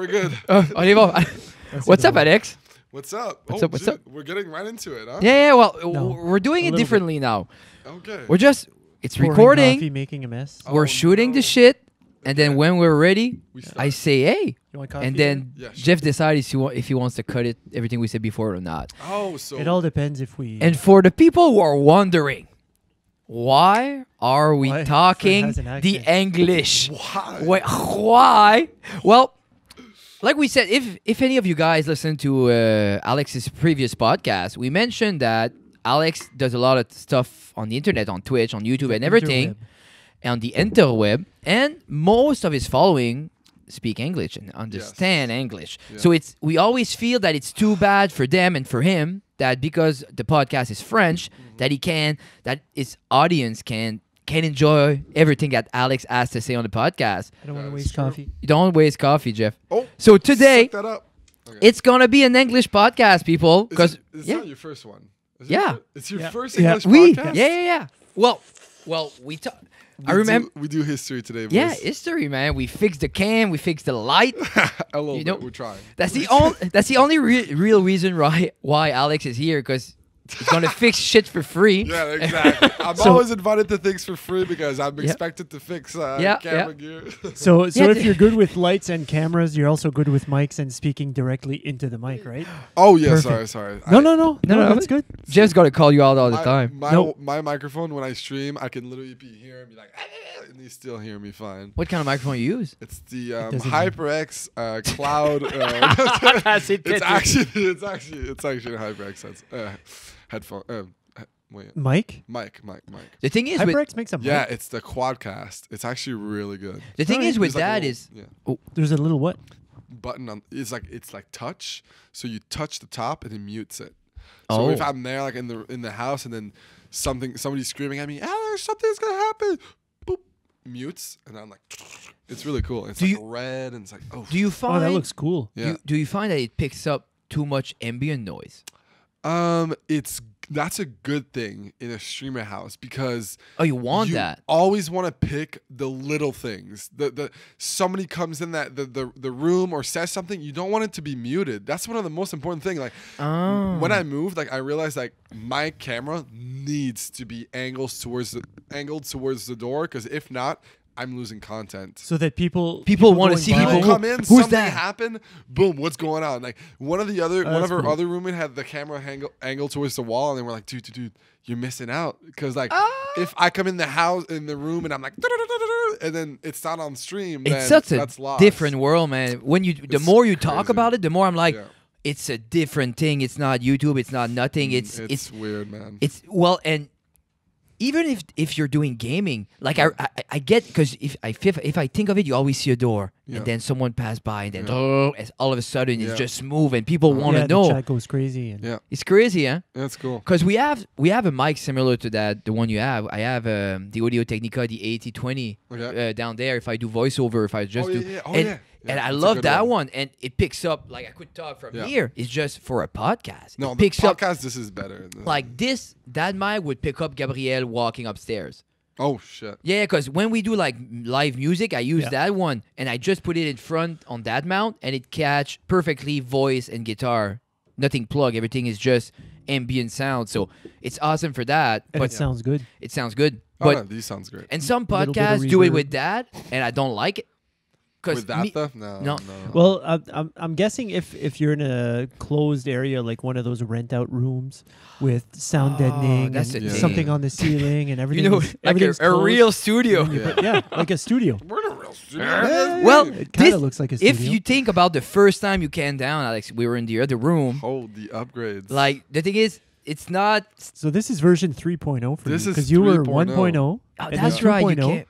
we're good. On y va. What's up, Alex? What's up? What's up? What's up? We're getting right into it, huh? Yeah, well, No, we're doing it differently now. Okay. We're just, it's Pouring recording. coffee, making a mess. We're shooting the shit. And then when we're ready, We start. I say, hey. You want coffee? And then Yeah, sure. Jeff decides if he wants to cut it, everything we said before or not. Oh, so It all depends if we. And for the people who are wondering, why are we Why? talking Fred has an the accent. English? why? Why? Well, like we said, if any of you guys listen to Alex's previous podcast, we mentioned that Alex does a lot of stuff on the internet, on Twitch, on YouTube, and everything, on the interweb, and most of his following speak English and understand English. Yeah. So we always feel that it's too bad for them and for him that because the podcast is French, that his audience can enjoy everything that Alex has to say on the podcast. I don't want to That's waste true. coffee. You don't waste coffee, Jeff. Oh, So today, suck that up. Okay. it's gonna be an English podcast, people. Because It's yeah, not your first one. Is Yeah. It's your Yeah. first Yeah. English podcast? yeah. Well, we talk. I remember. We do history today, boys. Yeah, history, man. We fixed the cam, we fixed the light. A little You bit. know- We're trying. That's the only real reason why Alex is here, because he's gonna fix shit for free. Yeah, exactly. I'm So- always invited to things for free because I'm Yeah. expected to fix Yeah, camera gear. So Yeah, if you're good with lights and cameras, you're also good with mics and speaking directly into the mic, right? Oh, yeah, Perfect. sorry. No, No, that's good. Jeff's gotta call you out all the My, time. my, No. my microphone, when I stream, I can literally be here and be like, and you still hear me fine. What kind of microphone you use? It's the doesn't HyperX Cloud. That's it, it's that's it. actually a HyperX headphone. Wait, Mic? mic. The thing is, with, HyperX makes a mic. Yeah, it's the Quadcast. It's actually really good. the thing Alright. is with There's like a that little- is There's a little what? button on. It's like touch. So you touch the top and it mutes it. Oh. So if I'm there like in the house and then somebody's screaming at me, Alex, something's gonna happen. Boop, mutes, and I'm like, it's really cool. It's Do like you- red and it's like, oh, do you Oh, find that looks cool. yeah. do you find that it picks up too much ambient noise? That's a good thing in a streamer house because Oh, you want you that? always want to pick the little things. The somebody comes in that the room or says something, you don't want it to be muted. That's one of the most important things. Like Oh. when I moved, like I realized like my camera needs to be angled towards the door because if not, I'm losing content. So that people wanna going see by- People people come in, Who's something that? happened, boom, what's going on? Like one of that's our cool. other roommates had the camera angled towards the wall, and they were like, dude, you're missing out. Because like if I come in the room and I'm like, and then it's not on stream, then It's such a that's lost. different world, man. The It's more you talk crazy. about it, the more I'm like, Yeah. it's a different thing. It's not YouTube. It's not nothing. It's weird, man. well, and even if you're doing gaming, like I get, because if I think of it, you always see a door Yeah. and then someone pass by and then Yeah. as all of a sudden Yeah. it's just smooth and people want to yeah, know. the chat goes crazy. And Yeah, It's crazy, huh? that's cool. Because we have a mic similar to that, the one you have. I have the Audio Technica, the 8020 Okay. down there. If I do voiceover, if I just Oh, do, yeah. Oh, and, yeah. and Yeah, I that's a love good that one. one, and it picks up like I could talk from Yeah. here. It's just for a podcast. No, it the picks up podcast. This is better. like this. That mic would pick up Gabrielle walking upstairs. Oh shit. Yeah, because when we do like live music, I use Yeah. that one, and I just put it in front on that mount, and it catch perfectly voice and guitar. Nothing plug. Everything is just ambient sound. So it's awesome for that. and But it sounds good. it sounds good. Oh, But no, these sounds great. and some Little bit of podcasts do it reverb. with that, and I don't like it. With that stuff, no. No. Well, I'm guessing if you're in a closed area like one of those rent out rooms with sound deadening that's and the thing. something on the ceiling and everything, You know, like everything's a closed, real studio. and you put- yeah, like a studio. We're in a real studio. Well, It kind this- of looks like a studio. If you think about the first time you came down, Alex, we were in the other room. Oh, the upgrades. Like the thing is, it's not. So this is version 3.0 for This you is because you were 3.0. 1.0. Oh, and that's then right. You 2.0. can't.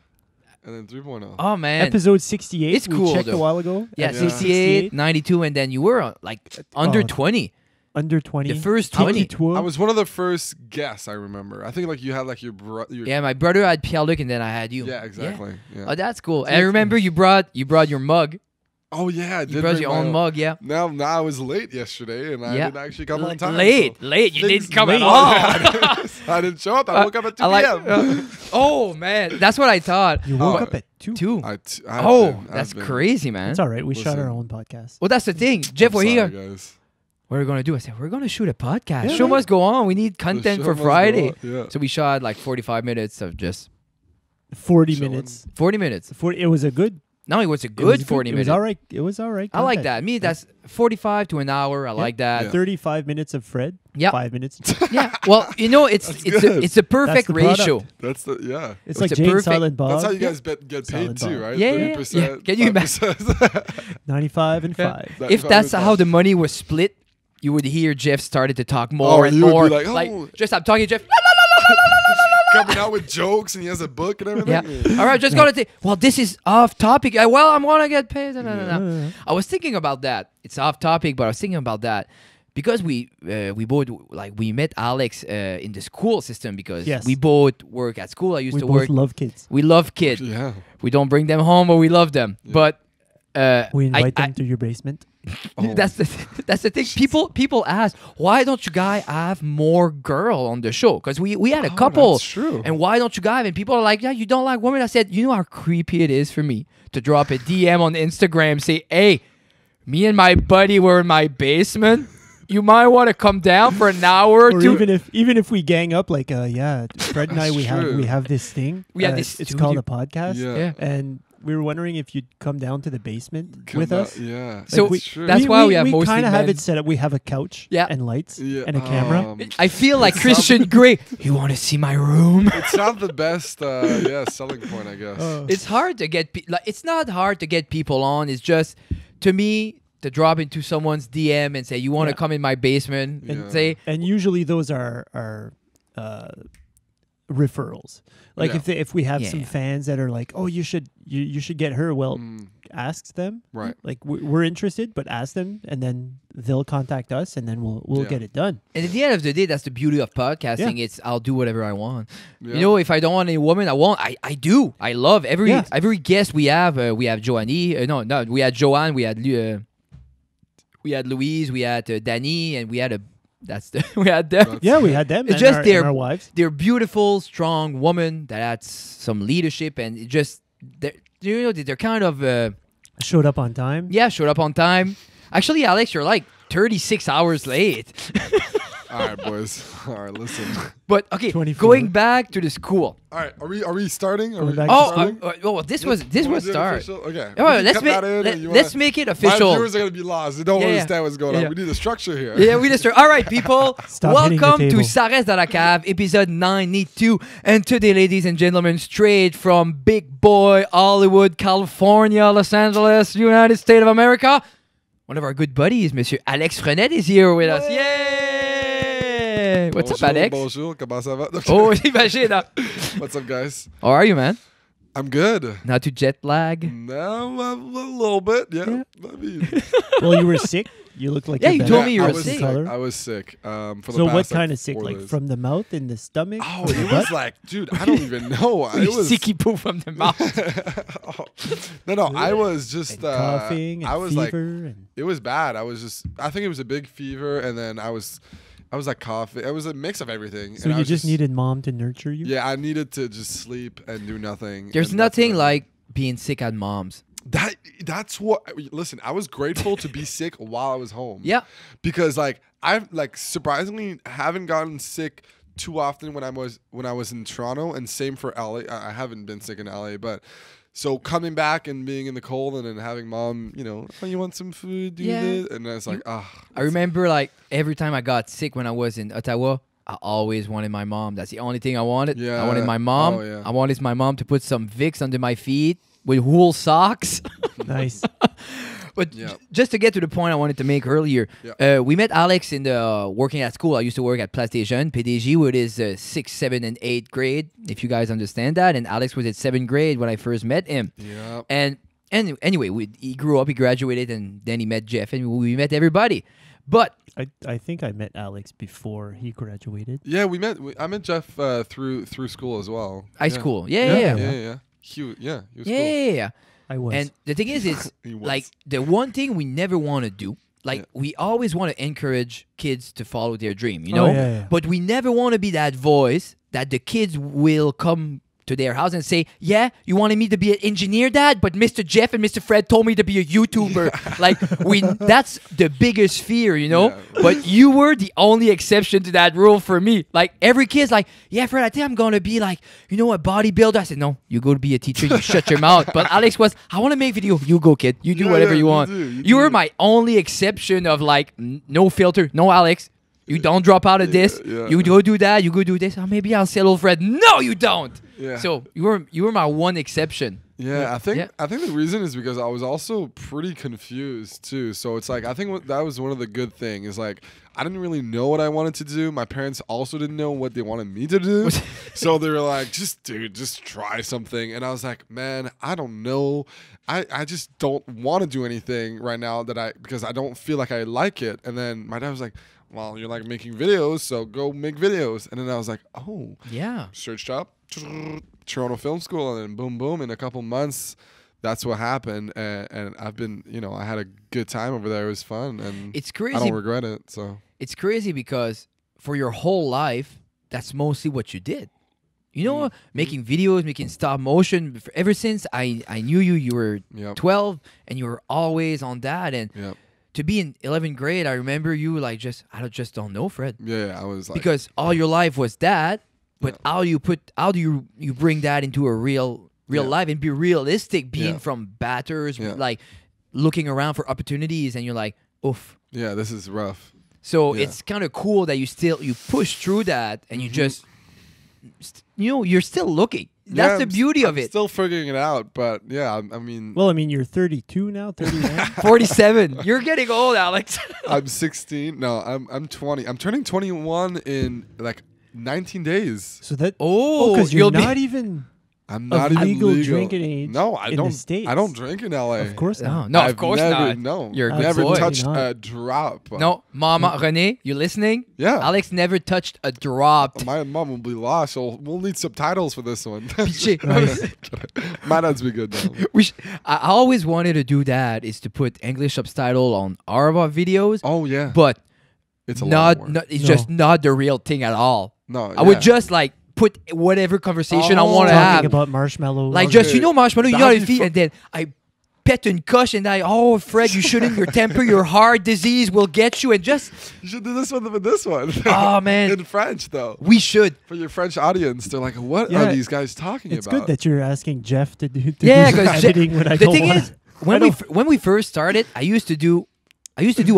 and then 3.0. Oh man. Episode 68. It's we cool, checked though. a while ago. Yeah, Episode 68, 92, and then you were like under Oh, 20. under 20. The first 20. I was one of the first guests. I remember. I think like you had like your Yeah, my brother had Pierre-Luc, and then I had you. Yeah, exactly. Yeah. Oh, that's cool. So And I that's remember nice. you brought your mug. Oh yeah, I You did brought bring your my own mug, yeah. Now I was late yesterday, and I Yeah. didn't actually come on time. Late. so- You didn't come at late. all. I didn't show up. I woke up at 2 p.m. Oh man, that's what I thought. You woke Oh. up at 2. Two. I've That's been- crazy, man. It's all right. We shot Listen. our own podcast. Well, that's the thing. Jeff, I'm we're sorry, here. guys. What are we gonna do? I said we're gonna shoot a podcast. Yeah, Show right. must go on. We need content show for must go Friday. on, yeah. So we shot like 45 minutes of just 40 Showing. minutes. 40 minutes. 40, it was a good. No, it was a it good was 40 It minutes. was all right. It was all right. I like content. that. Me, that's 45 to an hour. I like that. Yeah. 35 minutes of Fred. Yeah. 5 minutes. Yeah. Well, you know, it's That's it's good. a, it's a perfect the product. ratio. That's the yeah. It's It's like a Jane perfect- Silent Bob. That's how you guys get paid Solid too, Bob. right? Yeah, yeah, 30%. yeah. Can you imagine? 5%. 95 and 5. If that's how the money was split, you would hear Jeff started to talk more and you would be more. like, oh. just I'm talking Jeff. coming out with jokes and he has a book and everything. Yeah. All right, just gotta think. Well, this is off topic. Well, I'm gonna get paid. No. I was thinking about that. It's off topic, but I was thinking about that because we both we met Alex in the school system because Yes. we both work at school. I used We to both work. love kids. We love kids. Yeah. We don't bring them home, but we love them. Yeah. But We invite I- them to your basement. Oh. That's the thing. People ask, why don't you guys have more girl on the show? Because we had a couple. That's true. And why don't you guys? And people are like, yeah, you don't like women. I said, you know how creepy it is for me to drop a DM on Instagram, say, hey, me and my buddy were in my basement. You might want to come down for an hour or Or two. even if we gang up, like yeah, Fred and I, That's true. we have this thing. We have this It's studio. called a podcast. Yeah. Yeah. And we were wondering if you'd come down to the basement Come with out- us. Yeah. So that's true. that's why we have mostly kind of have men. it set up. We have a couch Yeah. and lights Yeah, and a camera. I feel like Christian Grey. You want to see my room? It's not the best selling point, I guess. It's hard to get it's not hard to get people on. It's just to me to drop into someone's DM and say you want to Yeah. come in my basement and Yeah. say And usually those are referrals. Like Yeah. if we have Yeah. some fans that are like, oh, you should get her. Well, Mm, ask them. right. Like we're interested, but ask them, and then they'll contact us, and then we'll Yeah. get it done. and at the end of the day that's the beauty of podcasting. It's I'll do whatever I want. Yeah. You know, if I don't want any woman, I won't. I do. I love every Yeah. every guest we have. We have Joannie. No, we had Joanne. We had Louise. We had Danny, and we had we had them. That's- Yeah, we had them. It's and just our, their- and our wives. They're beautiful, strong women that had some leadership, and it just they're kind of Showed up on time. showed up on time. Actually, Alex, you're like 36 hours late. All right, boys. All right, listen. But okay, 24. going back to the school. All right, are we starting? Are Going we back to Oh, starting? well, this was start. Official? Okay. Oh, We can let's cut make that in, or you let's wanna- make it My official. viewers are gonna be lost. They don't Yeah, yeah. understand what's going on. Yeah. We need a structure here. Yeah, we just start. All right, people. Stop hitting the Welcome to table. Ça reste dans la cave, episode 92. And today, ladies and gentlemen, straight from Big Boy, Hollywood, California, Los Angeles, United States of America, one of our good buddies, Monsieur Alex Frenette, is here with us. Yay! What's Bonjour, up, Alex? Bonjour. Comment ça va? Oh, imagine. What's up, guys? How are you, man? I'm good. Not too jet lag? No, a little bit. Yeah. I mean, Well, you were sick. You looked like Yeah, you're you better. told me you I were was sick. Color. I was sick. For the So past, what like, kind of sick? 4 Like days. from the mouth, in the stomach? Oh, in the it was butt? like, dude, I don't even know. It was Sicky poo from the mouth. no. I was just and coughing and I was fever like, and it was bad. I think it was a big fever, and then I was like coughing. It was a mix of everything. so and I you was just needed mom to nurture you. Yeah, I needed to just sleep and do nothing. There's and that's nothing what I- like being sick at mom's. That's what. Listen, I was grateful to be sick while I was home. Yeah. because like I've like surprisingly haven't gotten sick too often when I was in Toronto, and same for LA. I haven't been sick in LA, but so coming back and being in the cold and then having mom, oh, you want some food? Do Yeah. this, and it's like, I remember like every time I got sick when I was in Ottawa, I always wanted my mom. That's the only thing I wanted. Yeah. I wanted my mom. Oh, yeah. I wanted my mom to put some Vicks under my feet with wool socks. Nice. But Yeah. just to get to the point I wanted to make earlier, Yeah. we met Alex in the working at school. I used to work at Place des Jeunes, PDG, with his 6th, 7th, and 8th grade, if you guys understand that. And Alex was at 7th grade when I first met him. Yeah. And anyway, he grew up, he graduated, and then he met Jeff, and we met everybody. But I think I met Alex before he graduated. Yeah, I met Jeff through school as well. high Yeah. school, Yeah. yeah. Yeah. He was Yeah, cool. yeah, yeah. I was. And the thing is, it's He was. like the one thing we never want to do. Like Yeah. we always want to encourage kids to follow their dream, you Oh, know. yeah. But we never want to be that voice that the kids will come to their house and say, "Yeah, you wanted me to be an engineer, Dad, but Mr. Jeff and Mr. Fred told me to be a YouTuber." Like that's the biggest fear, you know. Yeah. But you were the only exception to that rule for me. Like every kid's like, "Yeah, Fred, I think I'm gonna be like, you know, a bodybuilder." I said, "No, you go to be a teacher. You shut your mouth." But Alex was, "I want to make video. You go, kid. You do Yeah, whatever yeah, you you want." do, you You were do. my only exception of like no filter, no Alex. You don't drop out of this. yeah. You go do that. You go do this. Oh, maybe I'll settle, Fred. No, you don't. Yeah. So you were my one exception. Yeah, Yeah. I think the reason is because I was also pretty confused too. So it's like I think that was one of the good things is like I didn't really know what I wanted to do. My parents also didn't know what they wanted me to do. So they were like, just try something. And I was like, man, I don't know. I just don't want to do anything right now because I don't feel like I like it. And then my dad was like, well, you're like making videos, so go make videos. And then I was like, oh, Yeah. searched up Toronto Film School, and then boom, boom, in a couple months, that's what happened. And I've been, I had a good time over there. It was fun, and It's I crazy. don't regret it. So It's crazy because for your whole life, that's mostly what you did. You know, making videos, making stop motion. Ever since I knew you were Yep. 12, and you were always on that. And yeah, to be in 11th grade, I remember you like I just don't know, Fred, yeah, I was like, because all your life was that. But how do you bring that into a real Yeah. life and be realistic, being Yeah. from batters, Yeah. like looking around for opportunities, and you're like, oof. yeah, this is rough. So Yeah. it's kind of cool that you push through that, and you Mm-hmm. just, you're still looking. That's Yeah, the beauty of I'm it. Still figuring it out, but yeah, I mean, Well, I mean, you're 32 now, 39. 47. You're getting old, Alex. I'm 16. No, I'm 20. I'm turning 21 in like 19 days. So that Oh, because you'll you're be- not even I'm of not even legal legal drinking age No, I in the don't. States. I don't drink in LA. of course not. No, of I've course never, not. No, You're a good never boy. touched Not. a drop. No, Mama, Renee, you listening? Yeah. Alex never touched a drop. My mom will be lost, so we'll need subtitles for this one. Piché. My dad's be good though. I always wanted to do that, is to put English subtitle on our videos, Oh yeah, but it's a lot. it's No. just not the real thing at all. No, I would just like put whatever conversation I Oh. want to Talking have. about marshmallows. Like Okay. just, marshmallow, you know That'd how to be feed, fu- and then I pet une coche, and oh, Fred, you shouldn't, your temper, your heart disease will get you, and just, you should do this one with this one. Oh, man. in French though. we should. For your French audience, they're like, "What Yeah, are these guys talking it's about?" good that you're asking Jeff to do Yeah, some because editing when I the don't thing wanna. is, when we first started, I used to do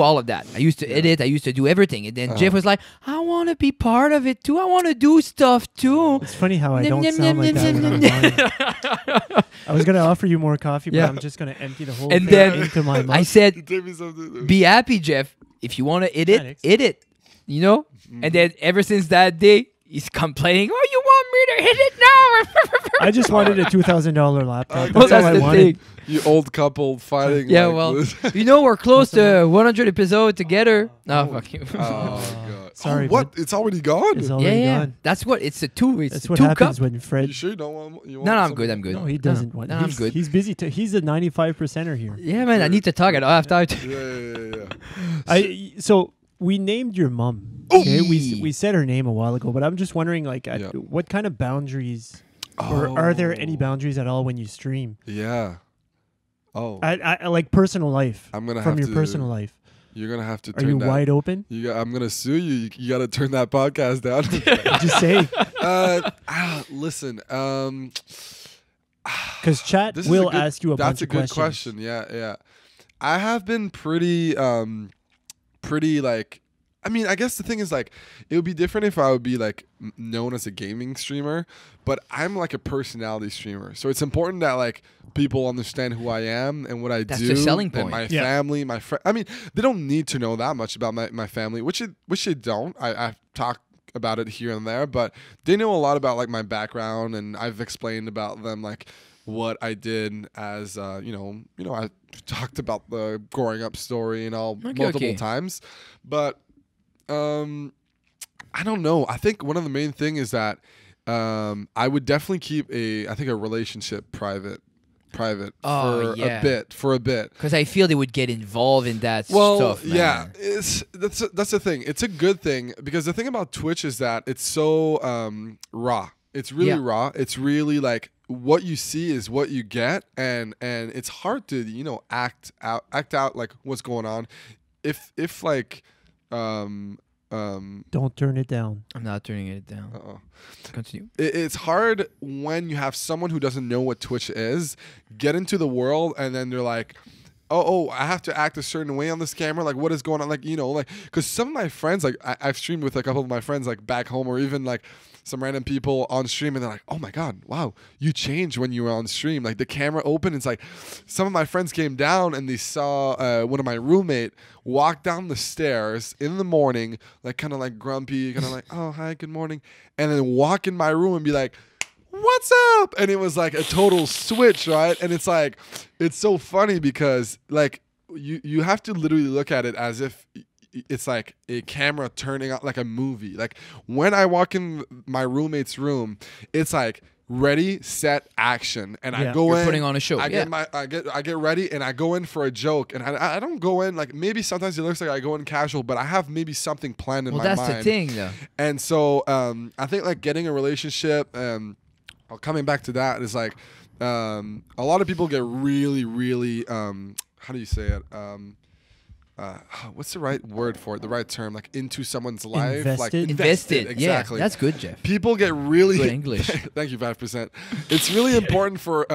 all of that. I used to edit. I used to do everything. And then Jeff was like, "I want to be part of it too. I want to do stuff too." It's funny how I Nyam, don't nyam, sound like nyam, that nyam, when I'm nyam. lying. I was gonna offer you more coffee, but Yeah. I'm just gonna empty the whole And thing then into my mug. I said, You take me something. "Be happy, Jeff. If you want to edit, Alex. edit." You know. And then ever since that day, he's complaining. "Oh, you want me to hit it now?" I just wanted a $2,000 laptop. Well, That's all that's I the wanted. thing. You old couple fighting. Yeah, like well, this. we're close to 100 episodes together. No, fuck you. Oh my god! Sorry, Oh, what? It's already gone. It's yeah, already yeah. gone. That's what it's a two. It's That's a what two happens cup. when Fred. You sure you don't want? You want No, I'm some- good. I'm good. No, he doesn't want. No, I'm he's, good. He's busy. He's a 95%er here. Yeah, man. I need to talk. I don't have time to. Yeah. So we named your mom. Ooh. Okay, we said her name a while ago, but I'm just wondering, like, Yeah. what kind of boundaries, or are there any boundaries at all when you stream? Yeah. Oh, I like personal life. I'm gonna from have your to. personal life. You're gonna have to Are turn you that. wide open? I'm gonna sue you. You got to turn that podcast down. Just say, Listen. because chat This is will a good, ask you a bunch That's a of good questions. question. Yeah. I have been pretty like. I mean, I guess the thing is like, it would be different if I would be like known as a gaming streamer, but I'm like a personality streamer. So it's important that like people understand who I am and what I That's do. the selling And point. my Yeah. family, my friend. I mean, they don't need to know that much about my family, which they don't. I talk about it here and there, but they know a lot about like my background, and I've explained about them like what I did as I talked about the growing up story and all multiple times, but I don't know. I think one of the main thing is that I would definitely keep a relationship private. private Oh, for yeah. a bit. Because I feel they would get involved in that Well, stuff, man. yeah, that's the thing. It's a good thing because the thing about Twitch is that it's so raw. It's really Yeah. raw. It's really like what you see is what you get, and it's hard to act out like what's going on. If like Don't turn it down. I'm not turning it down. uh-oh. Continue. It's hard when you have someone who doesn't know what Twitch is get into the world, and then they're like, oh, I have to act a certain way on this camera. Like, what is going on? Like, because some of my friends, like, I've streamed with a couple of my friends, like, back home, or even, like, some random people on stream, and they're like, oh, my God, wow, you changed when you were on stream. Like, the camera opened. It's like some of my friends came down, and they saw one of my roommate walk down the stairs in the morning, like, kind of, like, grumpy, kind of like, oh, hi, good morning, and then walk in my room and be like, what's up? And it was like a total switch, right? And it's like, it's so funny because like you have to literally look at it as if it's like a camera turning out like a movie. Like when I walk in my roommate's room, it's like ready, set, action, and I Yeah. go You're in. putting on a show. I Yeah. get ready, and I go in for a joke, and I don't go in like maybe sometimes it looks like I go in casual, but I have maybe something planned in Well, my that's mind. the thing, though. And so I think like getting a relationship. Coming back to that is like a lot of people get really, really how do you say it? What's the right word for it? The right term? Like into someone's life, like Invested? exactly. Yeah, that's good, Jeff. People get really Good English. Thank you, 5%. It's really important for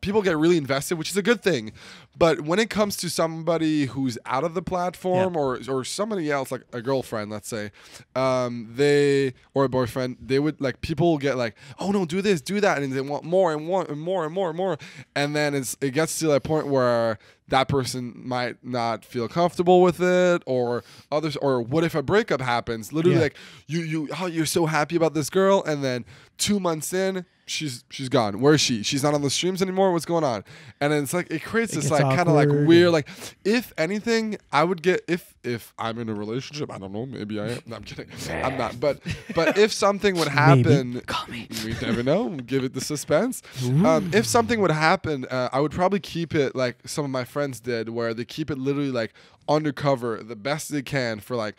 people get really invested, which is a good thing. But when it comes to somebody who's out of the platform or somebody else, like a girlfriend, let's say, or a boyfriend, they would like people get like, oh no, do this, do that, and they want more and more and more and more and more, and then it gets to that point where that person might not feel comfortable with it, or others, or what if a breakup happens? Literally, like you're so happy about this girl, and then 2 months in, she's gone. Where is she? She's not on the streams anymore. What's going on? And then it's like it creates this like kind of like weird like. If anything, I would get if I'm in a relationship. I don't know. Maybe I am. No, I'm kidding. I'm not. But if something would happen, Call me. we never know. Give it the suspense. If something would happen, I would probably keep it like some of my friends did, where they keep it literally like undercover the best they can for like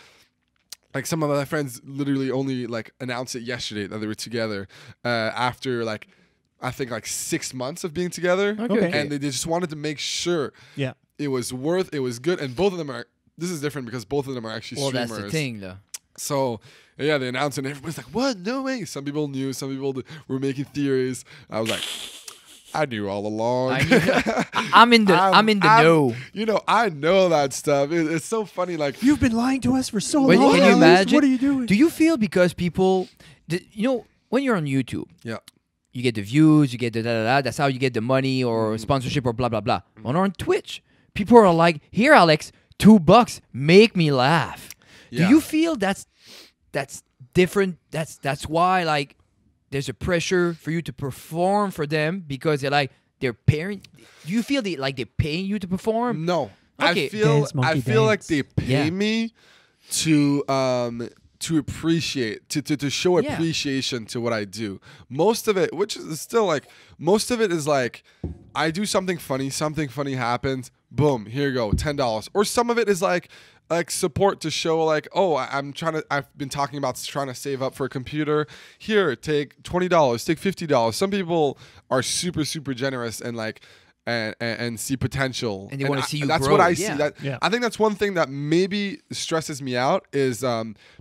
some of my friends literally only like announced it yesterday that they were together after like I think like 6 months of being together. Okay. And they just wanted to make sure Yeah. it was good, and both of them are. This is different because both of them are actually Well, streamers. that's the thing, though. So yeah, they announced it, and everybody's like, "What? No way!" Some people knew, some people were making theories. I was like, I knew all along. I'm in the know. I know that stuff. It's so funny. Like You've been lying to us for so Wait, long. can you Alex. imagine? What are you doing? Do you feel because people, when you're on YouTube, yeah, you get the views, you get the da-da-da, that's how you get the money or sponsorship or blah, blah, blah. When on Twitch, people are like, here, Alex, $2, make me laugh. Yeah. Do you feel that's different? That's why, like, there's a pressure for you to perform for them because they're paying. Do you feel they're paying you to perform? no. Okay. I feel Dance, monkey, like dance. they pay me to appreciate to show Yeah. appreciation to what I do. Most of it, which is still like most of it is like I do something funny happens, boom, here you go, $10. Or some of it is like support to show like, oh, I've been talking about trying to save up for a computer. Here, take $20, take $50. Some people are super, super generous and like and see potential. And they wanna see you That's grow. what I Yeah. see. I think that's one thing that maybe stresses me out is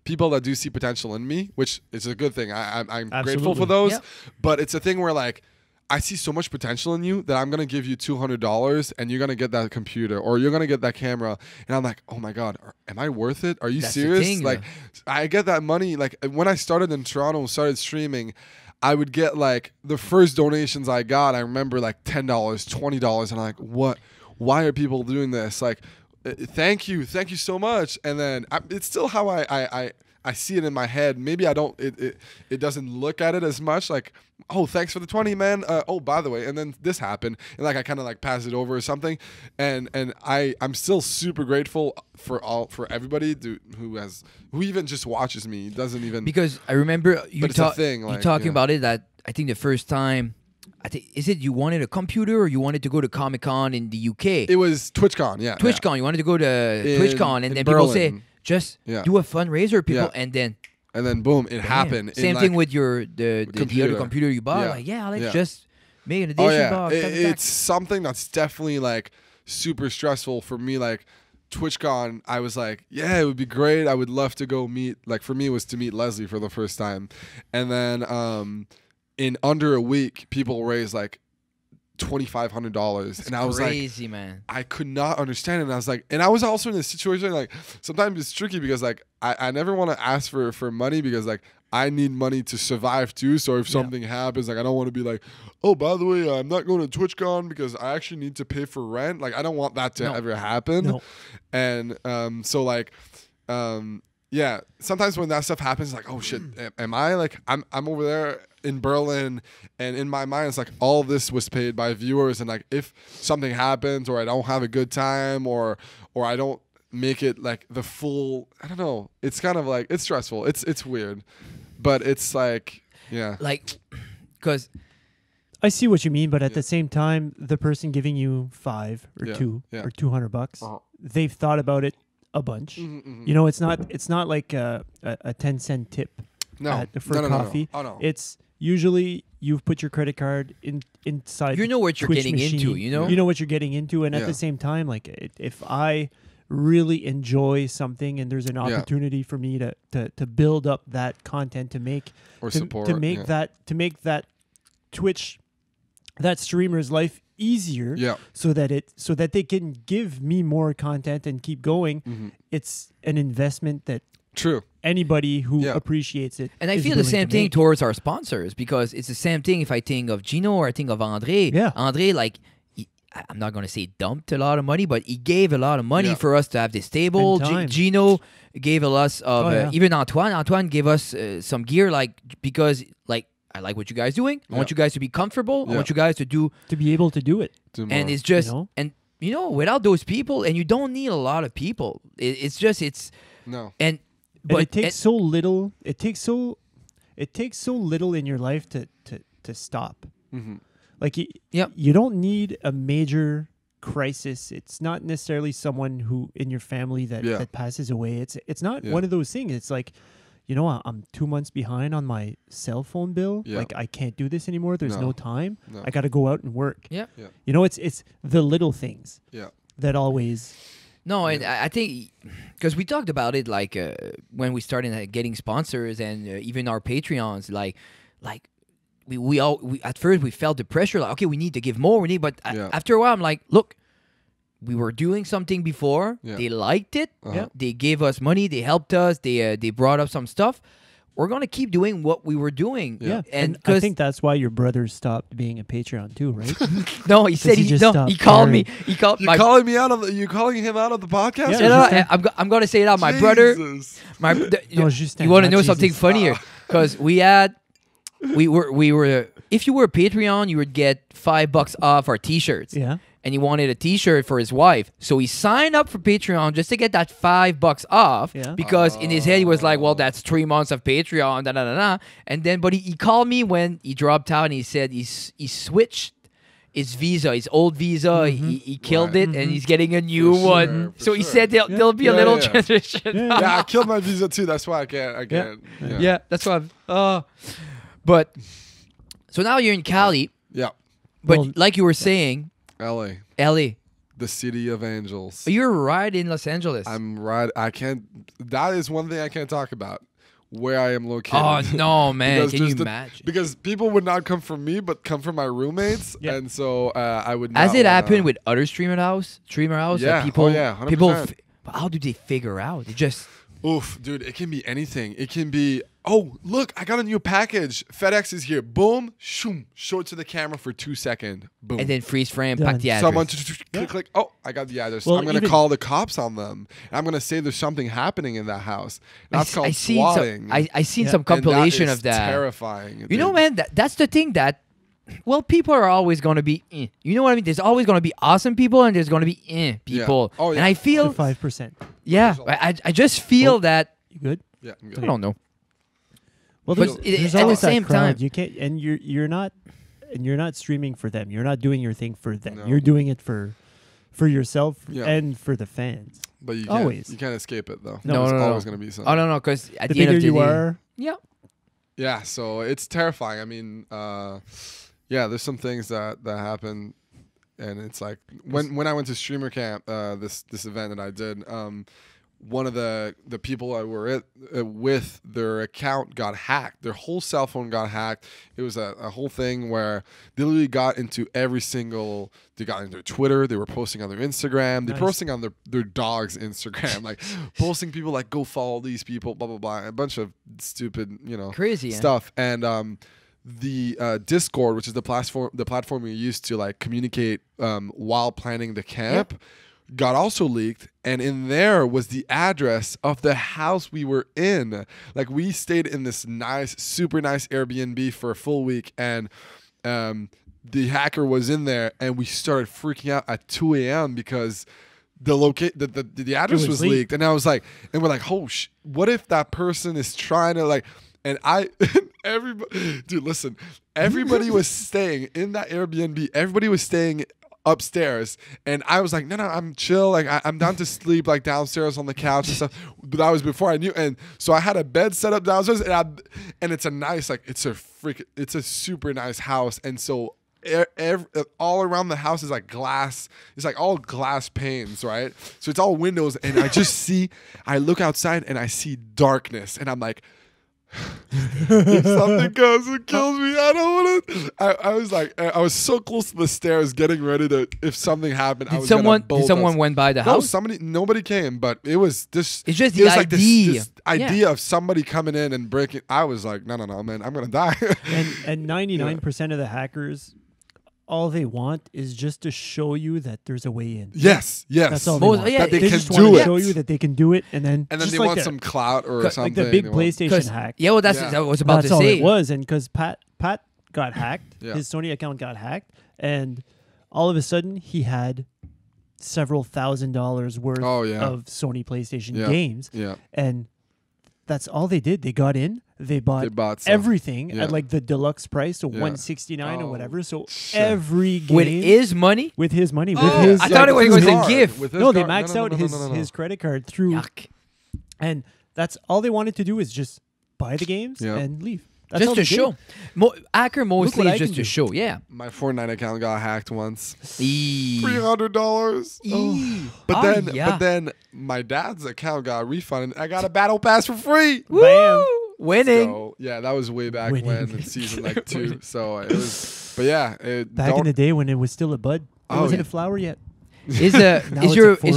people that do see potential in me, which is a good thing. I'm grateful for Absolutely. those. Yeah. But it's a thing where like I see so much potential in you that I'm gonna give you $200 and you're gonna get that computer or you're gonna get that camera, and I'm like, oh my God, am I worth it? Are you That's the serious? thing, Like, I get that money. Like when I started in Toronto, started streaming, I would get like the first donations I got. I remember like $10, $20, and I'm like, what? Why are people doing this? Like, thank you so much. And then it's still how I see it in my head. Maybe I don't. It doesn't look at it as much. Like, oh, thanks for the 20, man. Oh, by the way, and then this happened, and like I kind of like pass it over or something. And I'm still super grateful for everybody who even just watches me. Doesn't even Because I remember you But it's a thing, you like, talking yeah. about it that I think the first time I think is it you wanted a computer or you wanted to go to Comic-Con in the UK? It was TwitchCon, yeah. TwitchCon. You wanted to go to TwitchCon, and in then people say, Berlin. just Yeah. do a fundraiser, people, Yeah. and then boom, it bam. happened. Same in, thing like, with the computer. other computer you bought. Yeah. Like, Alex, Yeah. just make an Oh edition yeah, box. it's something that's definitely like super stressful for me. Like TwitchCon, I was like, yeah, it would be great. I would love to go meet. Like for me, it was to meet Leslie for the first time, and then in under a week, people raised like $2,500, and I was like, crazy, man. I could not understand it. And I was like, and I was also in a situation like sometimes it's tricky because like I never want to ask for money because like I need money to survive too. So if something happens, like I don't want to be like, oh, by the way, I'm not going to TwitchCon because I actually need to pay for rent. Like I don't want that to ever happen. No. And so like yeah, sometimes when that stuff happens, like, oh shit, am I like I'm over there in Berlin, and in my mind it's like all this was paid by viewers, and like if something happens or I don't have a good time or I don't make it like the full, I don't know, it's kind of like it's stressful. It's weird, but it's like Like, because I see what you mean, but at the same time, the person giving you $5 or $2 or $200, they've thought about it a bunch. You know, it's not like a 10-cent tip for coffee. No. Oh no. It's usually you've put your credit card inside. you know what you're Twitch getting machine. into, you know? You know what you're getting into, and at the same time, like if I really enjoy something and there's an opportunity for me to build up that content to make Or to, support, to make that Twitch, that streamer's life easier, so that they can give me more content and keep going. It's an investment that True. anybody who appreciates it. And I is feel the willing same to thing make. towards our sponsors, because it's the same thing if I think of Gino or I think of Andre. Yeah. Andre, like, I'm not going to say dumped a lot of money, but he gave a lot of money for us to have this table. And time. Gino gave a lot of, even Antoine. Antoine gave us some gear, like, because, like, I like what you guys doing. I want you guys to be comfortable. I want you guys to do. To be able to do it. And it's just, You know? and, you know, without those people, and you don't need a lot of people. It's just, No. And, But it takes so little. It takes so little in your life to stop. Like you don't need a major crisis. It's not necessarily someone who in your family that passes away. It's not one of those things. It's like, you know, I'm 2 months behind on my cell phone bill. Like I can't do this anymore. There's no time. I got to go out and work. Yeah. You know, it's the little things. That always. No, and I think because we talked about it, like when we started getting sponsors and even our Patreons, like we at first we felt the pressure, like, okay, we need to give more, but after a while I'm like, look, we were doing something before, they liked it, they gave us money, they helped us, they brought up some stuff. We're gonna keep doing what we were doing. And I think that's why your brother stopped being a Patreon too, right? No, he said he called me. He called you calling me out of you calling him out of the podcast? Yeah, I'm gonna say it out. My brother, you want to know something funnier? Because we were. If you were a Patreon, you would get $5 off our T-shirts. Yeah. And he wanted a T-shirt for his wife, so he signed up for Patreon just to get that $5 off. Because in his head he was like, "Well, that's 3 months of Patreon." Da, da, da, da. And then, but he called me when he dropped out, and he said he switched his visa, his old visa. He killed it, and he's getting a new one. So he said there'll be a little transition. Yeah, I killed my visa too. That's why I can't. Yeah, that's why. But so now you're in Cali. Yeah. But like you were saying. LA. The city of angels. You're right in Los Angeles. I'm right. I can't. That is one thing I can't talk about. Where I am located. Oh no, man! Can you imagine? Because people would not come from me, but come from my roommates, and so I would. Not Has it happened with other streamer house? Yeah. People. 100%. People. How do they figure out? It just. Oof, dude! It can be anything. It can be. Oh, look! I got a new package. FedEx is here. Boom! Shoom! Show it to the camera for 2 seconds. Boom! And then freeze frame. Done. Pack the address. Someone click. Oh, I got the address. Well, I'm gonna call the cops on them. And I'm gonna say there's something happening in that house. That's called swatting. I seen some compilation of that. Terrifying. You know, man. That's the thing that. Well, people are always going to be. You know what I mean? There's always going to be awesome people, and there's going to be people. Oh, yeah. And I feel 5%. Yeah, I just feel that. You good? Yeah, I'm good. I don't know. Well, But there's at always the same that crowd. time- You can't, and you're not. and you're not streaming for them. You're not doing your thing for them. No. You're doing it for yourself Yeah. and for the fans. But you Always. can't escape it though. No, There's no, no. always gonna be something. Oh no, because at The the end bigger of the you day, are, yeah. Yeah, so it's terrifying. I mean, yeah, there's some things that happen, and it's like when I went to Streamer Camp, this event that I did, one of the people I were with, their account got hacked. Their whole cell phone got hacked. It was a whole thing where they literally got into every single. They got into their Twitter. They were posting on their Instagram. They're posting on their dog's Instagram, like posting people like go follow these people, blah blah blah, a bunch of stupid, Crazy stuff. And the Discord, which is the platform we used to like communicate while planning the camp, got also leaked, and in there was the address of the house we were in. Like, we stayed in this super nice Airbnb for a full week, and the hacker was in there, and we started freaking out at 2 a.m. because the address was leaked. And I was like, and we're like, oh, what if that person is trying to like. And everybody, dude, listen, everybody was staying in that Airbnb. Everybody was staying upstairs, and I was like, no, I'm chill. Like, I'm down to sleep, like downstairs on the couch and stuff. But that was before I knew. And so I had a bed set up downstairs, and it's a nice, like, it's a super nice house. And so all around the house is like glass. It's like all glass panes, right? So it's all windows, and I look outside and I see darkness, and I'm like, if something comes and kills me, I don't want to. I was like, I was so close to the stairs, getting ready to. If something happened, did someone went by the house? Nobody came, but it was this. It's just the idea. This idea of somebody coming in and breaking. I was like, no, man, I'm gonna die. and 99% of the hackers, all they want is just to show you that there's a way in. Yes. That's all they want. That they can just do want it. to show you that they can do it, and then they want some clout or something. Like the big PlayStation hack. Yeah, well, that's what I was about That's to all say. it was, and because Pat got hacked, Yeah. his Sony account got hacked, and all of a sudden he had several $1,000s worth of Sony PlayStation games. Yeah. And that's all they did. They got in. They bought everything at like the deluxe price, so $169 or whatever. So every game with his money. With his money. I thought it was a gift. No, they maxed out his credit card through. Yuck. And that's all they wanted to do is just buy the games and leave. That's Just all to they show. Hacker mostly is just to show. Yeah. My Fortnite account got hacked once. Eee. $300. Eee. But then my dad's account got refunded. I got a battle pass for free. Bam. Winning. So, yeah, that was way back when in season like 2. So it was, but yeah, back in the day when it was still a bud. It wasn't a flower yet. Is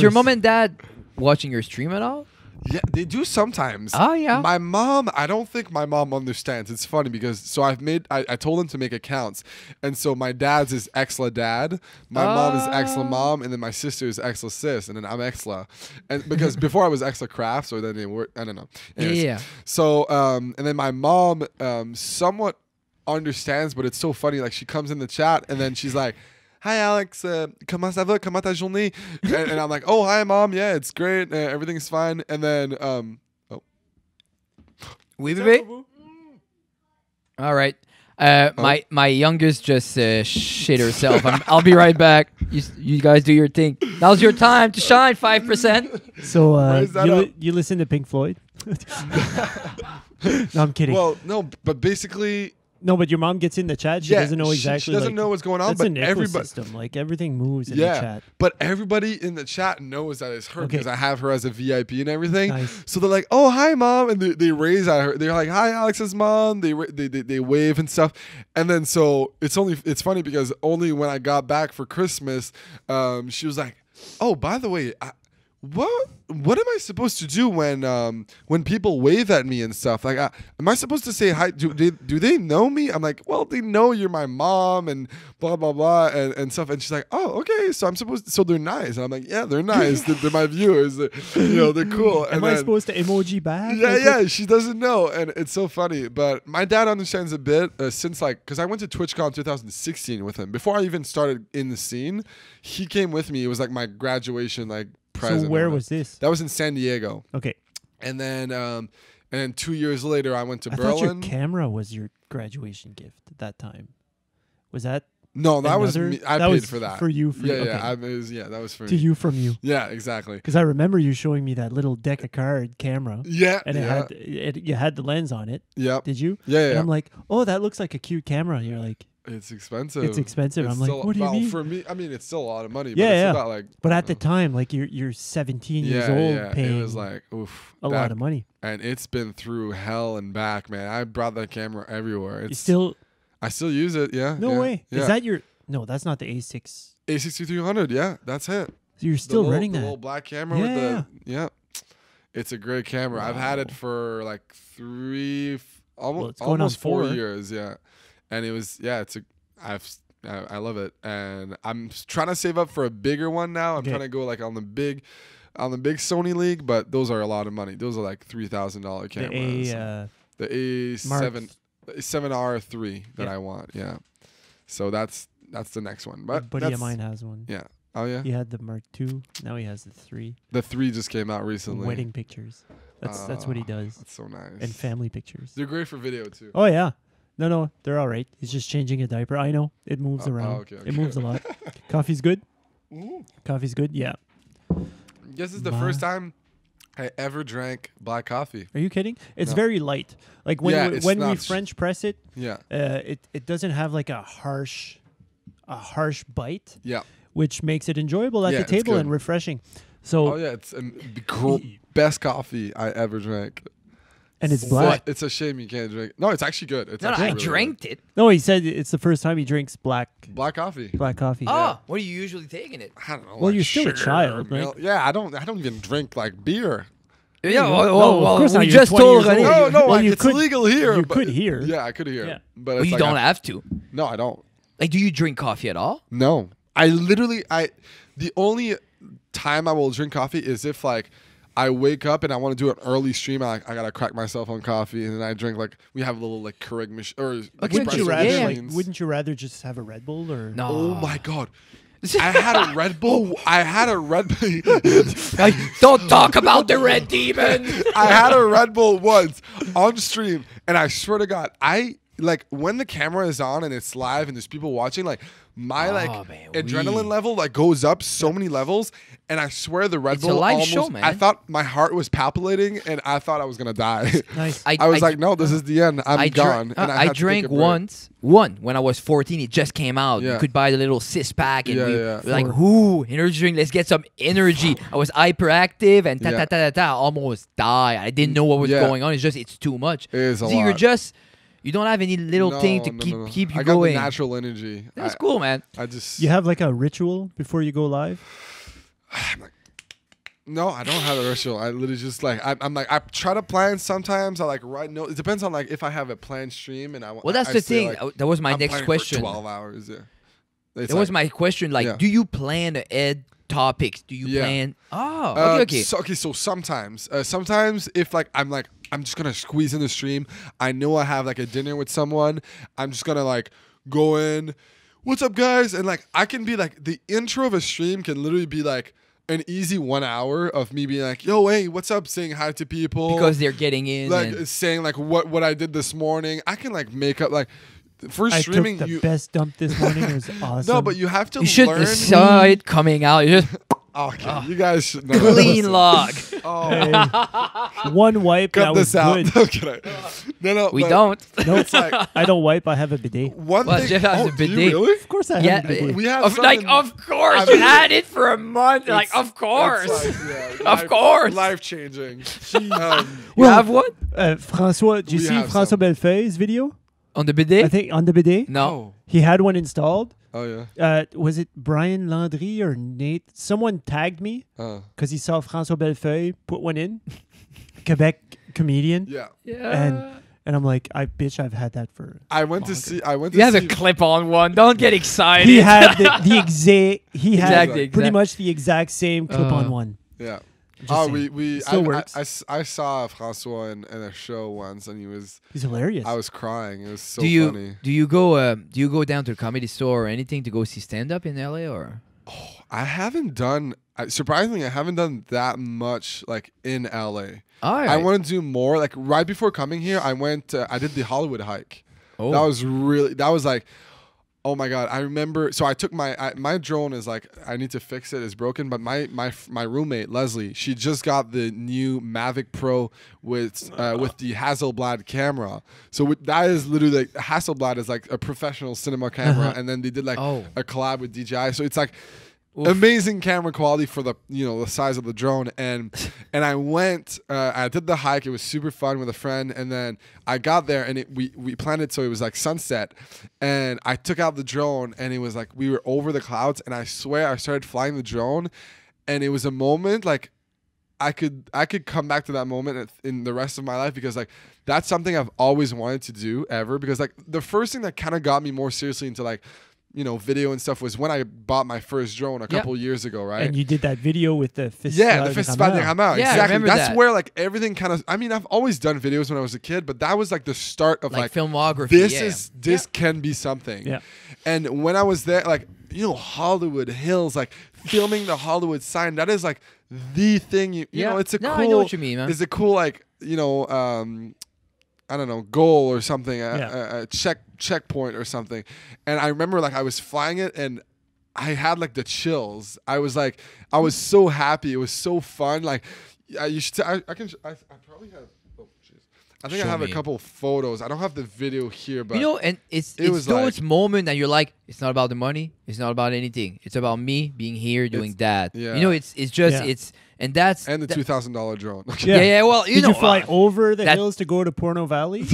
your mom and dad watching your stream at all? Yeah, they do sometimes. Oh, yeah. My mom, I don't think my mom understands. It's funny because I told them to make accounts. And so my dad's is Exla dad, my mom is Exla mom, and then my sister is Exla sis, and then I'm Exla. And because before I was Exla craft, so then they were, I don't know. Anyways, yeah. So, and then my mom somewhat understands, but it's so funny. Like, she comes in the chat and then she's like, hi Alex, comment ça va? Comment ta journée? And I'm like, oh, hi mom, yeah, it's great, everything's fine. And then, Oui, bébé. All right. My youngest just shit herself. I'll be right back. You guys do your thing. Now's your time to shine. 5%. So you listen to Pink Floyd? No, I'm kidding. Well, no, but basically. No, but your mom gets in the chat. She doesn't know exactly. She doesn't know what's going on. That's But an everybody, ecosystem. Like everything moves in the chat. But everybody in the chat knows that it's her because I have her as a VIP and everything. Nice. So they're like, "Oh, hi, mom," and they raise at her. They're like, "Hi, Alex's mom." They wave and stuff. And then so it's funny because only when I got back for Christmas, she was like, "Oh, by the way, what am I supposed to do when people wave at me and stuff? Like, am I supposed to say hi? Do they know me?" I'm like, "Well, they know you're my mom and blah blah blah and stuff." And she's like, "Oh, okay, so I'm supposed to, so they're nice." And I'm like, "Yeah, they're nice. they're my viewers. They're cool." And am I supposed to emoji back? Yeah. She doesn't know, and it's so funny. But my dad understands a bit since because I went to TwitchCon 2016 with him before I even started in the scene. He came with me. It was like my graduation present. So where was this? That was in San Diego. Okay. And then 2 years later, I went to I Berlin. thought your camera was your graduation gift at that time. Was that No, that was another- me. I that paid was for that. for you, for yeah, you, yeah. okay. That was for to me. you from you? Yeah, exactly. Because I remember you showing me that little deck of card camera, Yeah, and you had the lens on it. Yep. Did you? Yeah, And yeah. I'm like, oh, that looks like a cute camera. And you're like, It's expensive. it's expensive. It's I'm like, still- what do you well, mean? For me, I mean, it's still a lot of money. Yeah, but it's yeah. still not like. But at the time, like you're 17 years yeah, old, yeah. paying It was like oof, a lot of money. and it's been through hell and back, man. I brought that camera everywhere. You It's still I still use it. Yeah. no yeah, way. Yeah. Is that your? No, that's not the A6. A6300? Yeah, that's it. So you're still running the that. little black camera with the It's a great camera. I've had it for like it's going on almost 4 4. years. Yeah, and it was I love it, and I'm trying to save up for a bigger one now. I'm Okay. trying to go like on the big Sony League, but those are a lot of money. Those are like $3,000 cameras. The A7 7R3 that Yeah. I want. Yeah, so that's the next one. But A buddy of that's- mine has one. Yeah. Oh yeah. He had the Mark II. Now he has the 3. The 3 just came out recently. Wedding pictures. That's what he does. That's so nice. And family pictures. They're great for video too. Oh yeah. No, they're all right. He's just changing a diaper. I know. It moves around. okay. It moves a lot. Coffee's good? Ooh. Coffee's good? Yeah. This is the first time I ever drank black coffee. Are you kidding? It's No. very light. Like when Yeah, we, it's when we not French press it, Yeah. it doesn't have like a harsh bite, Yeah. which makes it enjoyable at Yeah, the it's table good. and refreshing. So Oh yeah, it's the best coffee I ever drank. and it's black. It's a shame you can't drink. No, it's actually good. It's No, actually I really drank it. No, he said it's the first time he drinks black black coffee. coffee. Oh, what are you usually taking it? I don't know. Well, like you're still a sugar child, or milk. Yeah, I don't even drink like beer. Yeah, No, well, of course not. we You're just 20 told years René. old. No, Well, you it's could- legal here. you but- could here. Yeah, I could hear. Yeah. But Well, it's you like don't have to. No, I don't. Like, do you drink coffee at all? No, the only time I will drink coffee is if like I wake up and I want to do an early stream. I gotta crack myself on coffee, and then I drink like we have a little like Keurig machine or Wouldn't you espresso rather machines. wouldn't you rather just have a Red Bull or No. Oh my god. I had a Red Bull. I had a Red Bull. Like, don't talk about the red demon. I had a Red Bull once on stream, and I swear to God, like when the camera is on and it's live and there's people watching, like my man, adrenaline level like goes up so many levels, and I swear the Red It's a Bull live almost, show, man. I thought my heart was palpitating, and I thought I was gonna die. Nice. I was like, no, this is the end. I'm gone. And I had to drank take a break. one when I was 14. It just came out. Yeah. You could buy the little 6-pack, and Yeah, we yeah. were like, "Ooh, energy drink! Let's get some energy." I was hyperactive and Yeah. I almost died. I didn't know what was Yeah. going on. It's too much. It is a See, lot. you don't have any little thing to keep you I got going. the natural energy. That's cool, man. I just you have like a ritual before you go live? No, I don't have a ritual. I literally just like I'm like I try to plan sometimes. I like write no. It depends on like if I have a planned stream and I want. Well, that's I the say, thing. like, That was my I'm next planning question. For 12 hours. Yeah. It's That was my question. Like, Yeah. do you plan ahead topics? Do you Yeah. plan? Oh, okay. So sometimes if like I'm just gonna squeeze in the stream. I know I have like a dinner with someone. I'm just gonna like go in. What's up, guys? And like I can be like the intro of a stream can literally be like an easy 1 hour of me being like, yo, hey, what's up? Saying hi to people Because they're getting in. like and- saying like what I did this morning. I can like make up like for I streaming. took the best dump this morning. It was awesome. No, but you have to you should learn. saw it coming out. You just Okay, you guys should know. clean log. Oh, Hey, one wipe and I cut was this out. good. Okay. No, We but don't. No, It's like I don't wipe. I have a bidet. one Well, thing. Jeff has Oh, a do you bidet. really? Of course I have Yeah, a bidet. We have Like, something- of course. I You mean, had it for a month. Like, of course. Of course. Life changing. You Well, have one? François, did you We see have François some. Bellefeuille's video? On the I bidet? think on the bidet. No. He had one installed. Oh yeah. Was it Brian Landry or Nate? Someone tagged me because he saw François Bellefeuille put one in. Quebec comedian. Yeah. Yeah. And I'm like, I've had that for. I went to see. You have a clip on one. Don't get excited. He had the exact. He had Exactly, pretty exact- much the exact same clip on one. Yeah. Just Oh, saying. we Still I, works. I saw François in a show once, and He's hilarious. I was crying. It was so do you funny. do you go down to the comedy store or anything to go see stand up in LA or? I haven't done. Surprisingly, I haven't done that much like in LA. All right. I want to do more. Like right before coming here, I went. I did the Hollywood hike. Oh. That was like, Oh my God, I remember. So I took my drone is like, I need to fix it. It's broken. But my roommate Leslie, she just got the new Mavic Pro with the Hasselblad camera. So that is literally like, Hasselblad is like a professional cinema camera, and then they did like a collab with DJI. So it's like. Oof. Amazing camera quality for the the size of the drone, and I went. I did the hike. It was super fun with a friend, and then I got there, and we planned it so it was like sunset, and I took out the drone, and it was like we were over the clouds, and I swear I started flying the drone, and it was a moment like I could come back to that moment in the rest of my life, because like that's something I've always wanted to do ever, because like the first thing that kind of got me more seriously into like video and stuff was when I bought my first drone a couple years ago, right? And you did that video with the Festival the Festival de Rama. Yeah, exactly. That's that. where like everything kind of. I mean, I've always done videos when I was a kid, but that was like the start of like filmography. This can be something. Yeah. And when I was there, like Hollywood Hills, like filming the Hollywood sign, that is like the thing. You know, it's a cool. I know what you mean, man. It's a cool like I don't know, goal or something, a checkpoint or something. And I remember like I was flying it and I had like the chills. I was so happy. It was so fun. Like I probably have, I think I have a couple photos. I don't have the video here, but and it's those moments that you're like, it's not about the money. It's not about anything. It's about me being here doing that. Yeah. It's just and that's the $2,000 drone. Yeah. Well, did you fly over the hills to go to Porno Valley?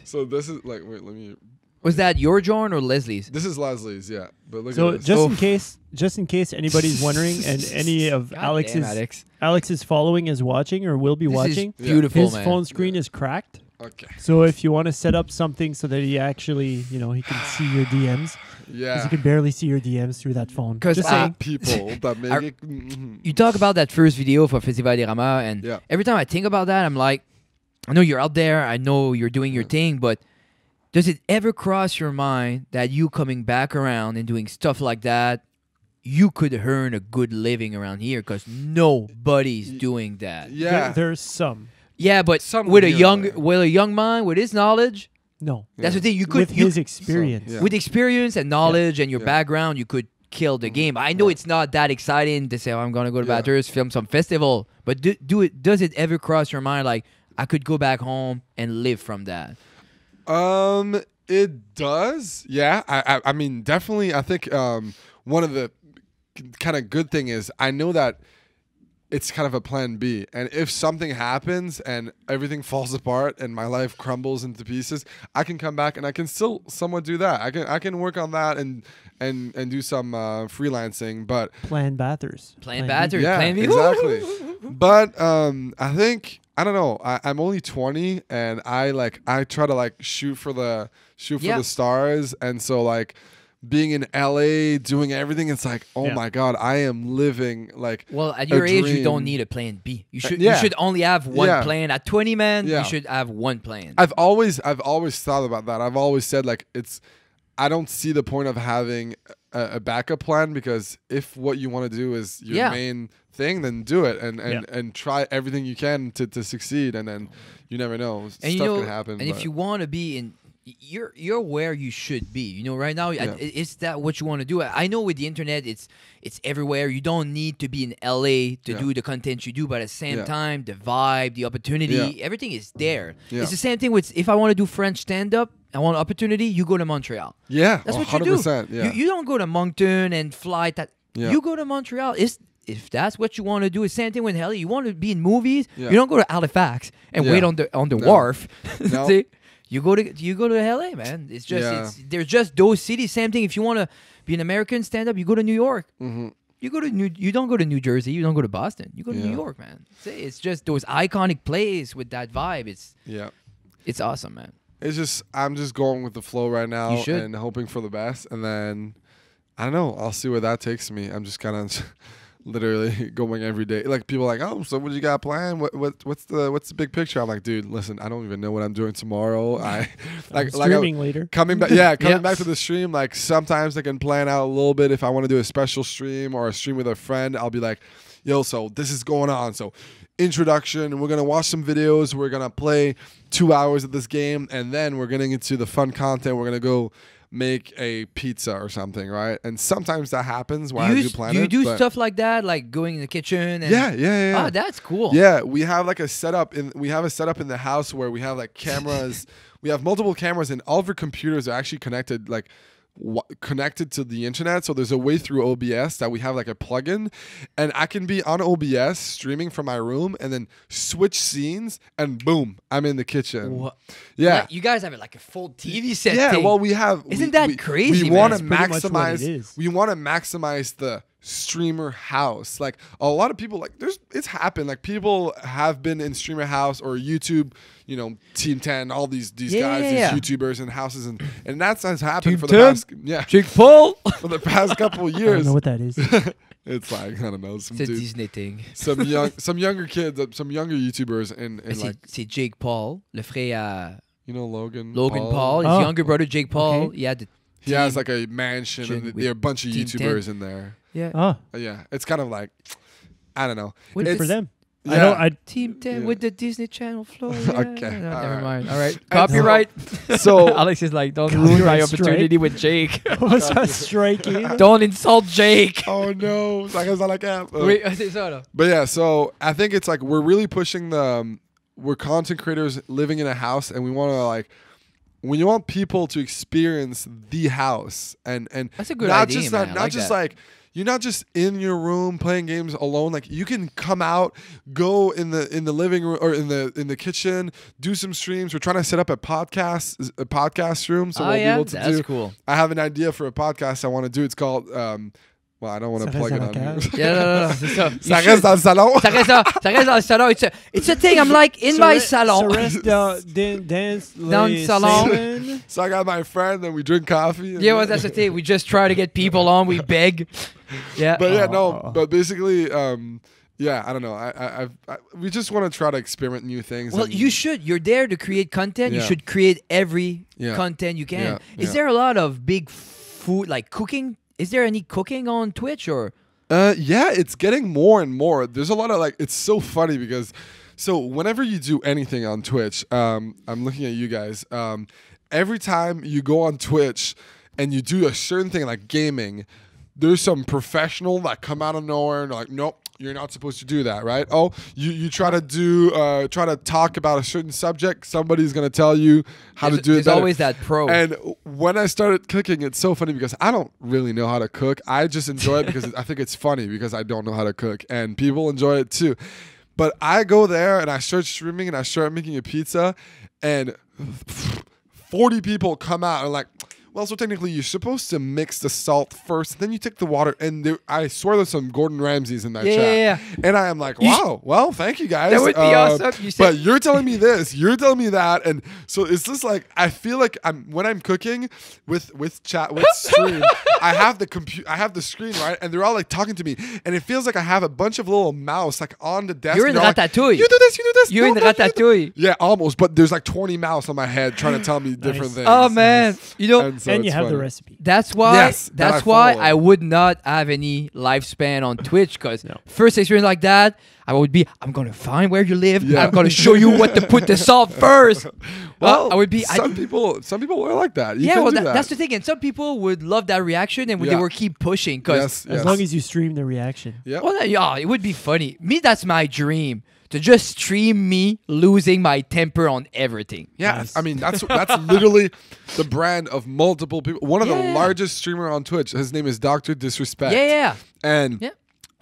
So this is like, wait, let me. Was that your drone or Leslie's? This is Leslie's, yeah. But look so at this. just in case anybody's wondering, and any of Alex's following is watching or will be watching, beautiful. His phone screen is cracked. Okay. So if you want to set up something so that he actually, he can see your DMs. Yeah. Because he can barely see your DMs through that phone. Because people that make it. You talk about that first video for Festival de Rama, and every time I think about that, I'm like, I know you're out there, I know you're doing your thing, but does it ever cross your mind that you coming back around and doing stuff like that, you could earn a good living around here? Because nobody's doing that. Yeah. There's some. Yeah, but with a young mind, with his knowledge, no. That's the thing. You could with his experience. With experience and knowledge and your background, you could kill the game. I know it's not that exciting to say, I'm gonna go to Bathurst, film some festival, but does it ever cross your mind like I could go back home and live from that? It does. Yeah. I mean, definitely. I think one of the kind of good thing is I know that it's kind of a plan B. And if something happens and everything falls apart and my life crumbles into pieces, I can come back and I can still somewhat do that. I can work on that and do some freelancing. But Plan Bathurst. Yeah, plan B. Exactly. But I think I don't know. I'm only 20 and I try to shoot for the stars, and so like being in LA doing everything, it's like, oh my God, I am living like at your age you don't need a plan B. You should only have one plan. At 20, man, you should have one plan. I've always thought about that. I've always said like I don't see the point of having a backup plan, because if what you want to do is your main thing, then do it and try everything you can to succeed, and then you never know, stuff can happen. And if you want to be in, you're where you should be. Right now, is that what you want to do? I know with the internet, it's everywhere. You don't need to be in LA to do the content you do, but at the same time, the vibe, the opportunity, everything is there. Yeah. It's the same thing with if I want to do French stand-up, I want opportunity, you go to Montreal. Yeah, that's what 100%, you do. You don't go to Moncton and fly that. Yeah. You go to Montreal. If that's what you want to do, it's the same thing with LA. You want to be in movies, you don't go to Halifax and wait on the wharf. No. See? You go to LA, man. It's just there's just those cities. Same thing. If you want to be an American stand-up, you go to New York. Mm-hmm. You don't go to New Jersey. You don't go to Boston. You go to New York, man. It's just those iconic places with that vibe. It's awesome, man. It's just I'm just going with the flow right now and hoping for the best, and then I don't know. I'll see where that takes me. I'm just kind of literally going every day. Like people are like, oh, so what you got planned? What's the big picture? I'm like, dude, listen, I don't even know what I'm doing tomorrow. Streaming later. Coming back to the stream. Like sometimes I can plan out a little bit if I want to do a special stream or a stream with a friend. I'll be like, yo, so this is going on. So introduction. We're gonna watch some videos. We're gonna play 2 hours of this game, and then we're getting into the fun content. We're gonna go make a pizza or something, right? And sometimes that happens while I do plan do you it, do but- stuff like that, like going in the kitchen? And Yeah. Oh, that's cool. Yeah, we have like a setup in the house where we have like cameras. We have multiple cameras, and all of our computers are actually connected, like connected to the internet. So there's a way through OBS that we have like a plugin, and I can be on OBS streaming from my room and then switch scenes, and boom, I'm in the kitchen. What? Yeah. Like, you guys have like a full TV set. Yeah, thing. well, we have. Isn't that crazy, We man? want to That's pretty much what it maximize. is. We want to maximize the streamer house. Like a lot of people, like it's happened. Like people have been in streamer house or YouTube. You know, Team 10, all these guys, these YouTubers in houses, and that's has happened Team for 10? the past Jake Paul. for the past couple of I years. don't know what that is. It's like I don't know, some It's a dude, Disney thing. some younger kids, some younger YouTubers, and like C'est Jake Paul, le frère à you know Logan Paul. His Oh. younger brother Jake Paul. Okay. He had the He has like a mansion, and with there are a bunch of Team YouTubers in there. yeah. Oh, Yeah, it's kind of like I don't know. What good It's for them. Yeah. I don't. I Team 10 Yeah. with the Disney Channel floor. Okay, No, all never right. mind. All right. Copyright. So Alex is like, don't ruin my Copyright opportunity with Jake. was that striking? Don't insult Jake. oh no, ça reste dans la cave. Oui, c'est ça là. But yeah, so I think it's like we're really pushing the we're content creators living in a house, and we want to like when you want people to experience the house and That's a good not idea, just man. I not like just that. like you're not just in your room playing games alone. Like you can come out, go in the living room or in the kitchen, do some streams. We're trying to set up a podcast room, so Oh, we'll yeah? be able to That's do. cool. I have an idea for a podcast I want to do. It's called. Well, I don't want to Ça plug it reste on dans la here. cave. Yeah, no, c'est ça. You Ça should- reste dans le salon. Ça reste dans le salon. It's a thing. I'm like in my salon. Ça reste dance Dans le salon. semaine. So I got my friend, and we drink coffee. And Yeah, well, that's the thing. We just try to get people on. We beg. Yeah. But yeah, Oh. no. But basically, yeah, I don't know. I we just want to try to experiment new things. Well, and- you should. You're there to create content. You Yeah. should create every Yeah. content you can. Yeah, Is yeah. there a lot of big food, like cooking? Is there any cooking on Twitch or? Yeah, it's getting more and more. There's a lot of like. It's so funny because, so whenever you do anything on Twitch, I'm looking at you guys. Every time you go on Twitch and you do a certain thing like gaming, there's some professional that come out of nowhere and like, nope, you're not supposed to do that, right? Oh, you try to talk about a certain subject, somebody's gonna tell you how to do it There's better. always that pro. And when I started cooking, it's so funny because I don't really know how to cook. I just enjoy it because I think it's funny because I don't know how to cook, and people enjoy it too. But I go there and I start streaming and I start making a pizza, and 40 people come out and like, well, so technically you're supposed to mix the salt first, then you take the water, and I swear there's some Gordon Ramsays in that chat. Yeah. And I am like, wow, well, thank you guys. That would be awesome. You said- But you're telling me this, you're telling me that, and so it's just like I feel like when I'm cooking with stream, I have the screen right, and they're all like talking to me, and it feels like I have a bunch of little mouse like on the desk. You're in and they're like, Ratatouille. you do this, you do this. You're in no, no, you do- Ratatouille. Yeah, almost. But there's like 20 mouse on my head trying to tell me different things. Oh man, you know. And, so And you it's have the funny. recipe. That's why. Yes, that that's I why follow. I would not have any lifespan on Twitch because No. first experience like that, I would be. I'm gonna find where you live. Yeah. I'm gonna show you what to put the salt first. Well, I would be. Some people are like that. You yeah, can well, do that. that's the thing, and some people would love that reaction, and they Yeah. would keep pushing because. Yes, As yes. long as you stream the reaction. Yeah. Well, yeah, it would be funny. Me, that's my dream to just stream me losing my temper on everything. Yeah, Nice. I mean that's literally the brand of multiple people. One of the Yeah. largest streamer on Twitch. His name is Dr. Disrespect. Yeah. And Yeah.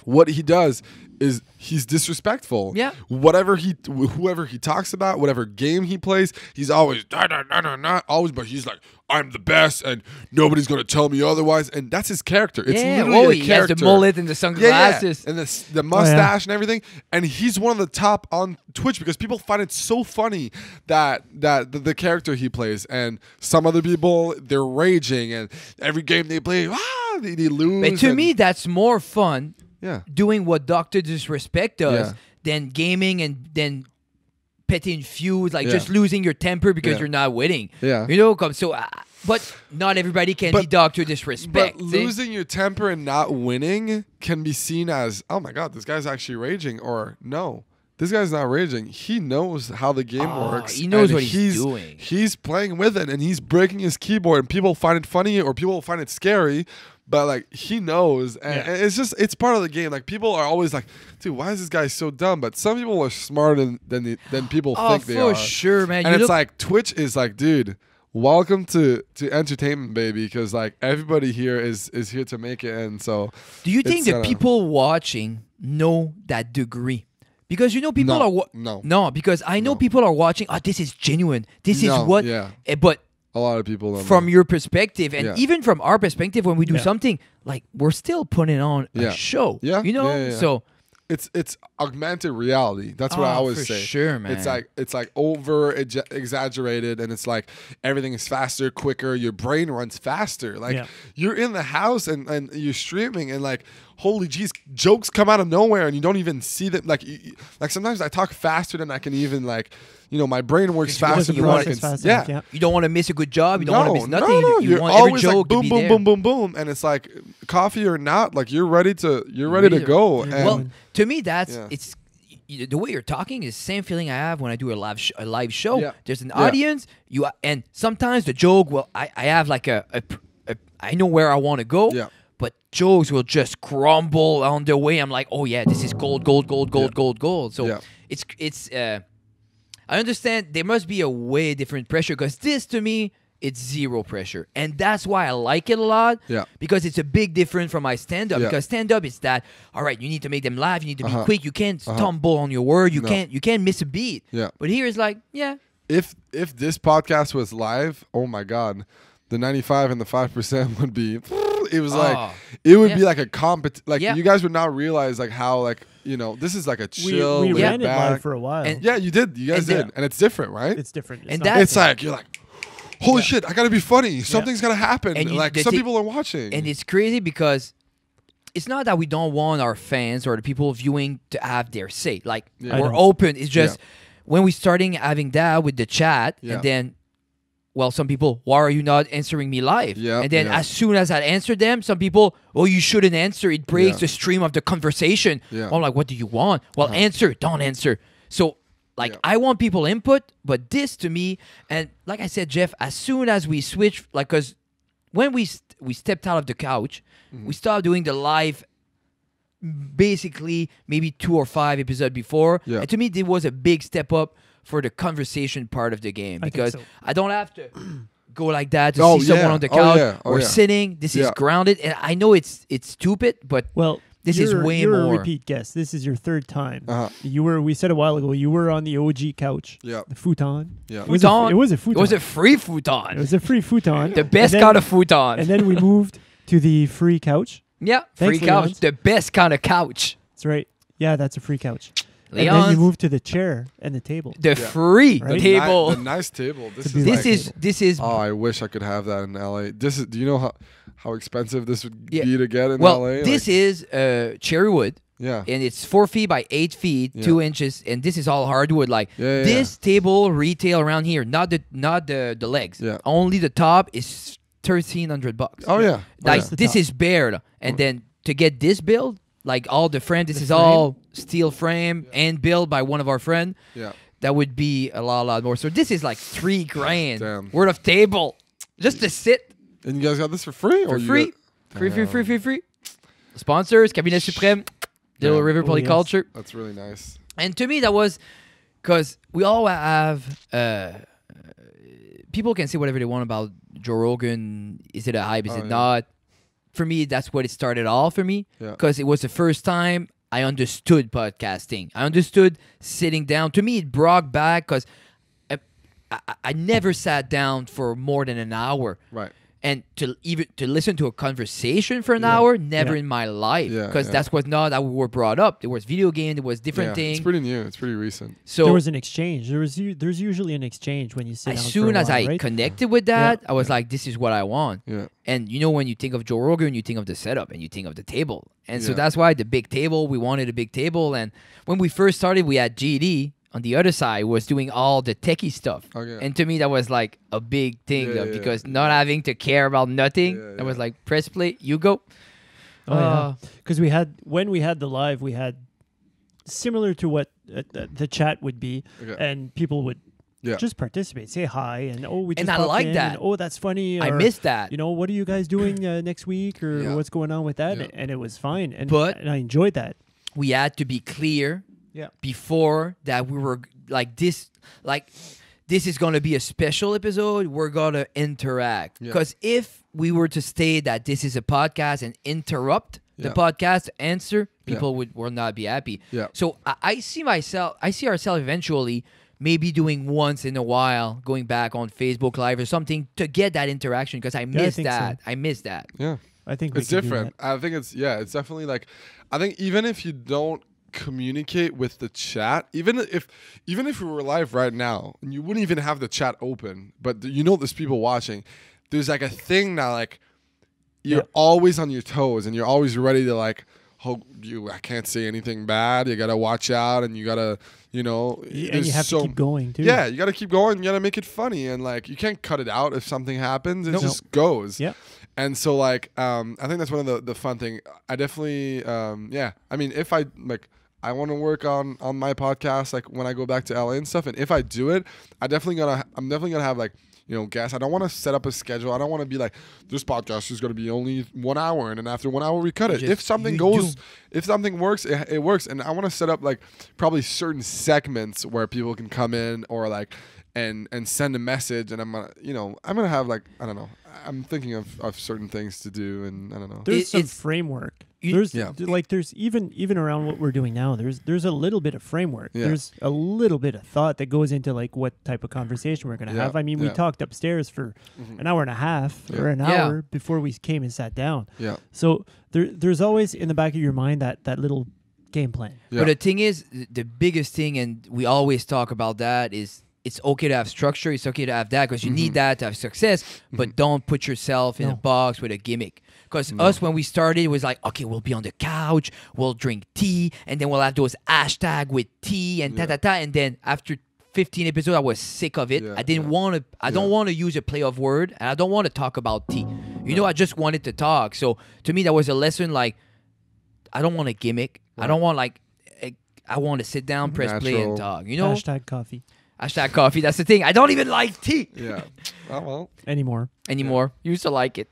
what he does is he's disrespectful. Yeah. Whoever he talks about, whatever game he plays, he's always always. But he's like, I'm the best, and nobody's gonna tell me otherwise. And that's his character. It's Yeah. literally Oh, a he character. has the mullet and the sunglasses. And the mustache and everything. And he's one of the top on Twitch because people find it so funny that the character he plays. And some other people, they're raging, and every game they play, they lose. But to and- me, that's more fun yeah. doing what Dr. Disrespect does Yeah. than gaming and then petting feuds, like Yeah. just losing your temper because Yeah. you're not winning. Yeah. You know, but not everybody can be But- Dr. Disrespect. But see? losing your temper and not winning can be seen as, oh my God, this guy's actually raging, or no, this guy's not raging. He knows how the game works. He knows and what he's doing. He's playing with it, and he's breaking his keyboard, and people find it funny, or people find it scary. But like he knows, and it's part of the game. Like people are always like, "Dude, why is this guy so dumb?" But some people are smarter than people think they are. Oh, for sure, man. And it's like Twitch is like, dude, welcome to entertainment, baby, because like everybody here is here to make it. And so, do you think the people watching know that degree? Because people are no, because I know people are watching. Oh, this is genuine. This is what. Yeah. But a lot of people don't from know. your perspective, and even from our perspective, when we do something, like we're still putting on a show. Yeah. So it's augmented reality. That's what I always say. Sure, man. It's like over exaggerated, and it's like everything is faster, quicker. Your brain runs faster. Like you're in the house and you're streaming, and like holy jeez, jokes come out of nowhere, and you don't even see them. Like sometimes I talk faster than I can even like. My brain works faster than I can. You don't want to miss a good job. You don't want to miss nothing. No. You You're want always every joke like boom, to be boom, there. boom, boom, boom, and it's like coffee or not, like you're ready to go. And Well, to me, that's it's the way you're talking is the same feeling I have when I do a live show. Yeah. There's an audience. And sometimes the joke will. I have like I know where I want to go. Yeah. But jokes will just crumble on the way. I'm like, oh yeah, this is gold. So it's. I understand there must be a way different pressure because this to me it's zero pressure, and that's why I like it a lot. Yeah. Because it's a big difference from my stand-up. Yeah. Because stand-up is that all right. You need to make them laugh. You need to be quick. You can't stumble on your word. You can't miss a beat. Yeah. But here it's like If this podcast was live, oh my god, the 95 and the 5% would be. It was like it would be like a you guys would not realize like how like this is like a chill. We ran it back. live for a while. And you did. You guys did, and it's different, right? It's different. It's like you're like, holy shit, I gotta be funny. Something's gonna happen. And like some people are watching, and it's crazy because it's not that we don't want our fans or the people viewing to have their say. Like we're open. It's just when we starting having that with the chat, and then. Well, some people, why are you not answering me live? And then as soon as I answer them, some people, you shouldn't answer. It breaks the stream of the conversation. I'm like, what do you want? Well, answer, don't answer. So, I want people input, but this to me, and like I said, Jeff, as soon as we switch, because when we stepped out of the couch, we stopped doing the live basically maybe 2 or 5 episodes before. And to me, there was a big step up for the conversation part of the game because I don't have to go like that to see someone on the couch or sitting. This is grounded, and I know it's stupid, but this is way you're more. You're a repeat guest. This is your 3rd time. We said a while ago, you were on the OG couch. Yeah. The futon. Yeah. It was a futon. It was a free futon. It was a free futon. The best kind of futon. And then we moved to the free couch. Yeah, Thanks, free couch. Leon's. The best kind of couch. That's right. Yeah, that's a free couch. Leon's. And then you moved to the chair and the table. The free table. The nice table. This is. Oh, I wish I could have that in LA. Do you know how expensive this would be to get in LA? This is cherry wood. Yeah. And it's 4 feet by 8 feet, 2 inches, and this is all hardwood. This table retail around here, not the legs. Yeah. Only the top is $1,300. Oh yeah. This is bare, and then to get this build. Like all the frame, this is all steel frame and built by one of our friends. Yeah. That would be a lot more. So this is like $3,000 Damn. worth of table just to sit. And you guys got this for free? For free. Free. Sponsors, Cabinet Supreme, Little River Polyculture. That's really nice. And to me, that was because we all have people can say whatever they want about Joe Rogan. Is it a hype? Is it not? For me, that's what it started all for me because it was the first time I understood podcasting. I understood sitting down. To me, it brought back because I never sat down for more than an hour. Right. And to listen to a conversation for an hour, never in my life, because that's what not how we were brought up. There was video game, there was different things. It's pretty new. It's pretty recent. So there was an exchange. There's usually an exchange when you sit down. As soon as I right? connected with that, I was like, this is what I want. Yeah. And when you think of Joe Rogan, you think of the setup and you think of the table. And so that's why the big table, we wanted a big table. And when we first started, we had GD. On the other side was doing all the techie stuff. Okay. And to me, that was like a big thing because not having to care about nothing, I was like, press play, you go. Because when we had the live, we had similar to what the chat would be, and people would just participate, say hi, and we just and I like that. And, oh, that's funny. I miss that. You know, what are you guys doing next week, or what's going on with that? Yeah. And it was fine, and I enjoyed that. We had to be clear before that we were like this is going to be a special episode. We're going to interact. Because if we were to state that this is a podcast and interrupt the podcast to answer, people will not be happy. Yeah. So I see ourselves eventually maybe doing once in a while, going back on Facebook Live or something to get that interaction, because I miss that. So. I miss that. Yeah. I think it's different. I think it's definitely like, I think even if you don't communicate with the chat, even if we were live right now and you wouldn't even have the chat open, but you know there's people watching, there's like a thing now, like you're always on your toes and you're always ready to like, I can't say anything bad, you gotta watch out, and you gotta, you know, and you have to keep going too. Yeah, you gotta keep going, you gotta make it funny, and like you can't cut it out if something happens. It just goes. Yeah. And so like I think that's one of the fun thing. I definitely I mean, if I like, I want to work on my podcast like when I go back to LA and stuff, and if I do it, I'm definitely gonna have like, you know, guests. I don't want to set up a schedule. I don't want to be like, this podcast is going to be only 1 hour, and then after 1 hour we cut it. If something works, it works. And I want to set up like probably certain segments where people can come in or like and send a message, and I'm gonna have like, I don't know, I'm thinking of certain things to do, and I don't know. There's some framework. There's even around what we're doing now. There's a little bit of framework. Yeah. There's a little bit of thought that goes into like what type of conversation we're gonna have. I mean, we talked upstairs for an hour and a half or an hour before we came and sat down. Yeah. So there's always in the back of your mind that little game plan. Yeah. But the thing is, the biggest thing, and we always talk about that, is it's okay to have structure. It's okay to have that, because you need that to have success. But don't put yourself in a box with a gimmick. Because us, when we started, it was like, okay, we'll be on the couch, we'll drink tea, and then we'll have those hashtag with tea and ta-ta-ta. And then after 15 episodes, I was sick of it. I didn't want to, I don't want to use a play of word, and I don't want to talk about tea. You know, I just wanted to talk. So to me, that was a lesson like, I don't want a gimmick. I don't want like, I want to sit down, press play, and talk. You know? Hashtag coffee. Hashtag coffee. That's the thing. I don't even like tea. Yeah. Oh, well. Anymore. Used to like it.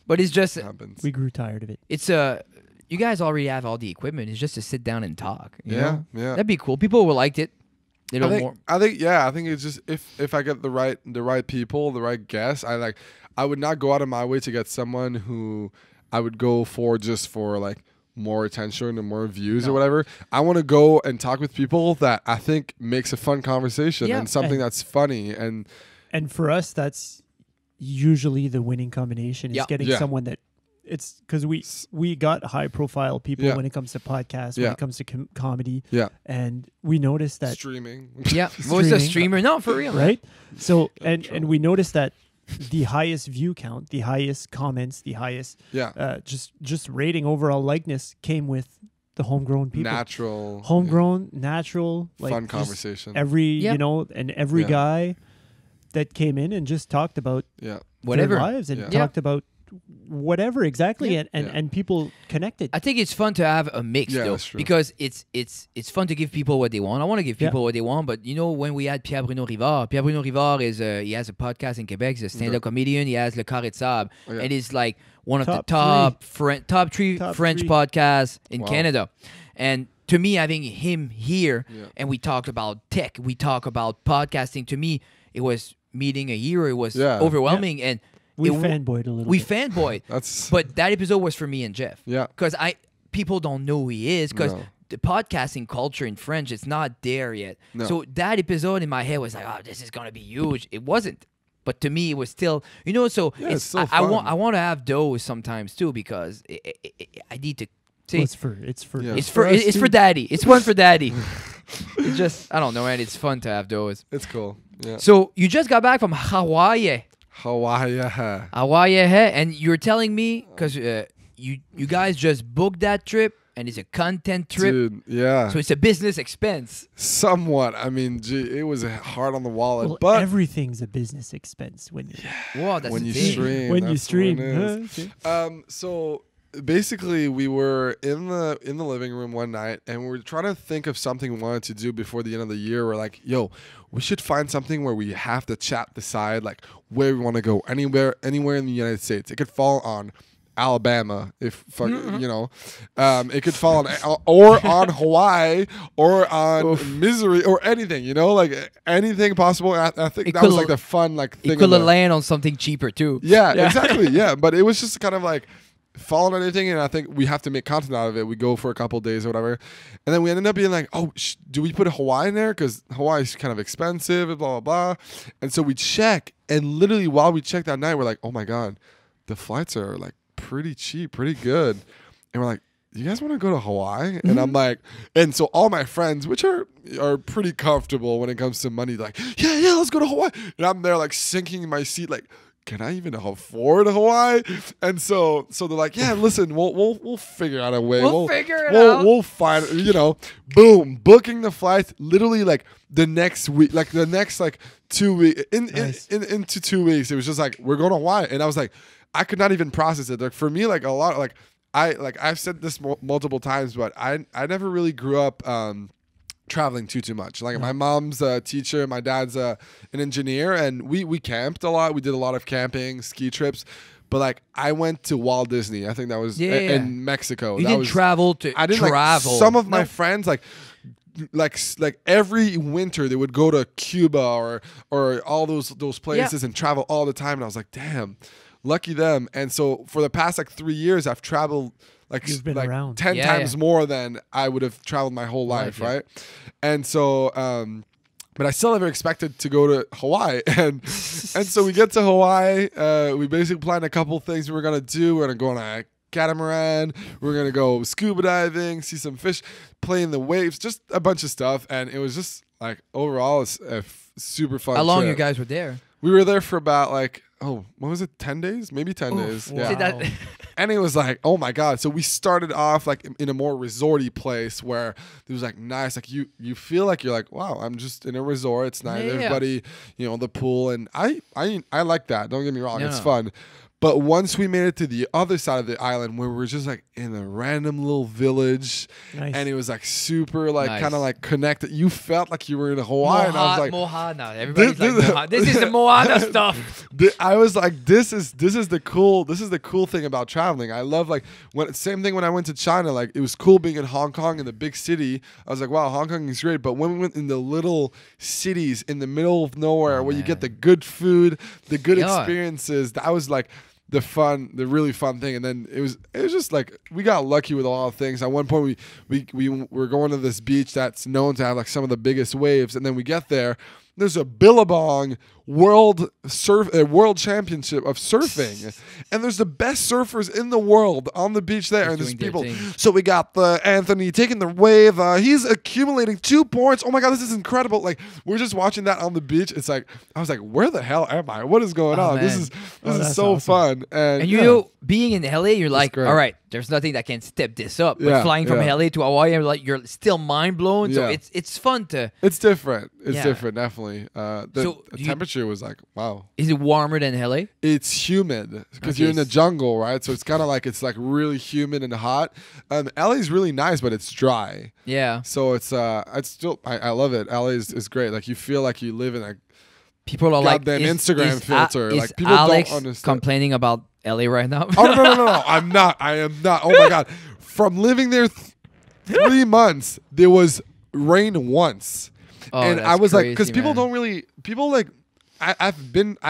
But it's just, we grew tired of it. It's you guys already have all the equipment. It's just to sit down and talk. You know? That'd be cool. People will like it. I think it's just if I get the right people, the right guests, I would not go out of my way to get someone who I would go for just for like more attention and more views or whatever. I want to go and talk with people that I think makes a fun conversation and something that's funny, and for us that's usually the winning combination is getting someone that it's because we got high profile people when it comes to podcasts, when it comes to comedy, and we noticed that streaming, most a streamer, no, for real, right? So and we noticed that the highest view count, the highest comments, the highest just rating, overall likeness came with the homegrown people, natural, like fun conversation. Every every guy that came in and just talked about whatever their lives and talked about whatever exactly, and people connected. I think it's fun to have a mix though, because it's fun to give people what they want. I want to give people what they want, but you know, when we had Pierre-Bruno Rivard is he has a podcast in Quebec. He's a stand-up comedian. He has Le Carré de Sable, and he's like one of the top three French podcasts in Canada. And to me, having him here, and we talked about tech, we talk about podcasting. To me, it was meeting a hero. It was overwhelming, and we fanboyed a little. Fanboyed. But that episode was for me and Jeff. Yeah. Because people don't know who he is, because the podcasting culture in French, it's not there yet. No. So that episode in my head was like, oh, this is gonna be huge. It wasn't. But to me, it was still, you know. So it's still I want to have those sometimes too, because I need to. See, well, it's for daddy. It's one for daddy. It's just, I don't know, man. It's fun to have those. It's cool. Yeah. So you just got back from Hawaii, and you're telling me, because you guys just booked that trip, and it's a content trip. Dude, yeah. So it's a business expense. Somewhat. I mean, it was hard on the wallet, well, but everything's a business expense when you that's when you thing. stream. When you stream. So basically we were in the living room one night, and we were trying to think of something we wanted to do before the end of the year. We're like, yo, we should find something where we have to decide like where we want to go, anywhere in the United States. It could fall on Alabama, if you know, it could fall on or on Hawaii or on Missouri or anything, you know, like anything possible. I think that was like the fun like thing. It could land on something cheaper too. Yeah, exactly. Yeah, but it was just kind of like fall on anything, and I think we have to make content out of it. We go for a couple of days or whatever, and then we ended up being like, oh, do we put Hawaii in there because Hawaii's kind of expensive and blah blah blah. And so we check, and literally while we check that night, we're like, oh my god, the flights are like pretty cheap, pretty good. And we're like, you guys want to go to Hawaii? And I'm like, and so all my friends, which are pretty comfortable when it comes to money, like, yeah, let's go to Hawaii. And I'm there like sinking in my seat, like, can I even afford Hawaii? And so they're like, yeah, listen, we'll figure out a way. We'll figure it out. We'll find, you know, boom, booking the flights literally like the next week, like the next like 2 weeks, into 2 weeks. It was just like, we're going to Hawaii. And I was like, I could not even process it. Like for me, like a lot, like I've said this multiple times, but I never really grew up traveling too much. Like my mom's a teacher, my dad's an engineer, and we camped a lot. We did a lot of camping, ski trips. But like I went to Walt Disney. I think that was in Mexico. You didn't travel to I didn't travel. Like, some of my friends like every winter they would go to Cuba or all those places and travel all the time. And I was like, damn. Lucky them. And so for the past like 3 years, I've traveled like 10 times more than I would have traveled my whole life, right? And so, but I still never expected to go to Hawaii. And so we get to Hawaii. We basically planned a couple things we were going to do. We're going to go on a catamaran. We're going to go scuba diving, see some fish, play in the waves, just a bunch of stuff. And it was just like overall, it's a super fun How long trip. you guys were there? We were there for about like, what was it? 10 days? Maybe 10 days. Wow. Yeah. And it was like, oh my God. So we started off like in a more resorty place where it was like nice. Like you feel like you're like, wow, I'm just in a resort. It's nice. Everybody, you know, the pool. And I like that. Don't get me wrong. It's fun. But once we made it to the other side of the island where we were just like in a random little village and it was like super like kind of like connected. You felt like you were in Hawaii. And I was like, Mohana. Everybody's like, Mohana. This is the Moana stuff. I was like, this is the cool thing about traveling. I love like same thing when I went to China. Like it was cool being in Hong Kong in the big city. I was like, wow, Hong Kong is great. But when we went in the little cities in the middle of nowhere where you get the good food, the good experiences, that was like the really fun thing. And then it was just like we got lucky with a lot of things. At one point we were going to this beach that's known to have like some of the biggest waves, and then we get there, there's a Billabong world championship of surfing, and there's the best surfers in the world on the beach there. And there's people. So we got Anthony taking the wave. He's accumulating 2 points. Oh my God, this is incredible! Like we're just watching that on the beach. It's like I was like, where the hell am I? What is going on? Man. This is so fun. And you know, being in LA, you're like, all right, there's nothing that can step this up. But flying from LA to Hawaii, you're still mind blown. So it's fun to. It's different. It's different, definitely. The temperature was like, wow. Is it warmer than LA? It's humid because you're in the jungle, right? So it's kind of like really humid and hot. LA is really nice, but it's dry. Yeah. So it's I love it. LA is great. Like you feel like you live in a people are goddamn Instagram filter. Like people Alex don't understand. complaining about LA right now? Oh no! I'm not. I am not. Oh my God! From living there 3 months, there was rain once. Oh, and I was crazy, like, because people man. don't really, like, I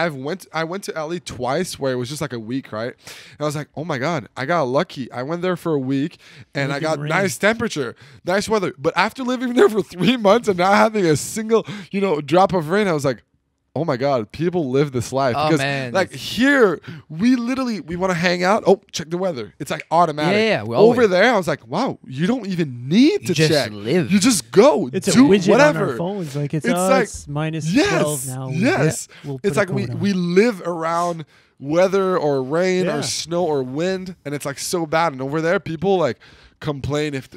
went to LA twice where it was just like a week, right? And I was like, oh my God, I got lucky. I went there for a week and I got nice temperature, nice weather. But after living there for 3 months and not having a single, drop of rain, I was like, oh my God, people live this life. Oh, because man. like here, we want to hang out. Oh, check the weather. It's like automatic. Yeah. Over there, I was like, wow, you don't even need to just check. live. You just go. It's do a widget whatever. on our phones. Like it's like minus yes, 12 now. Yes. We'll it's like we live around weather or rain or snow or wind, and it's like so bad. And over there, people like complain if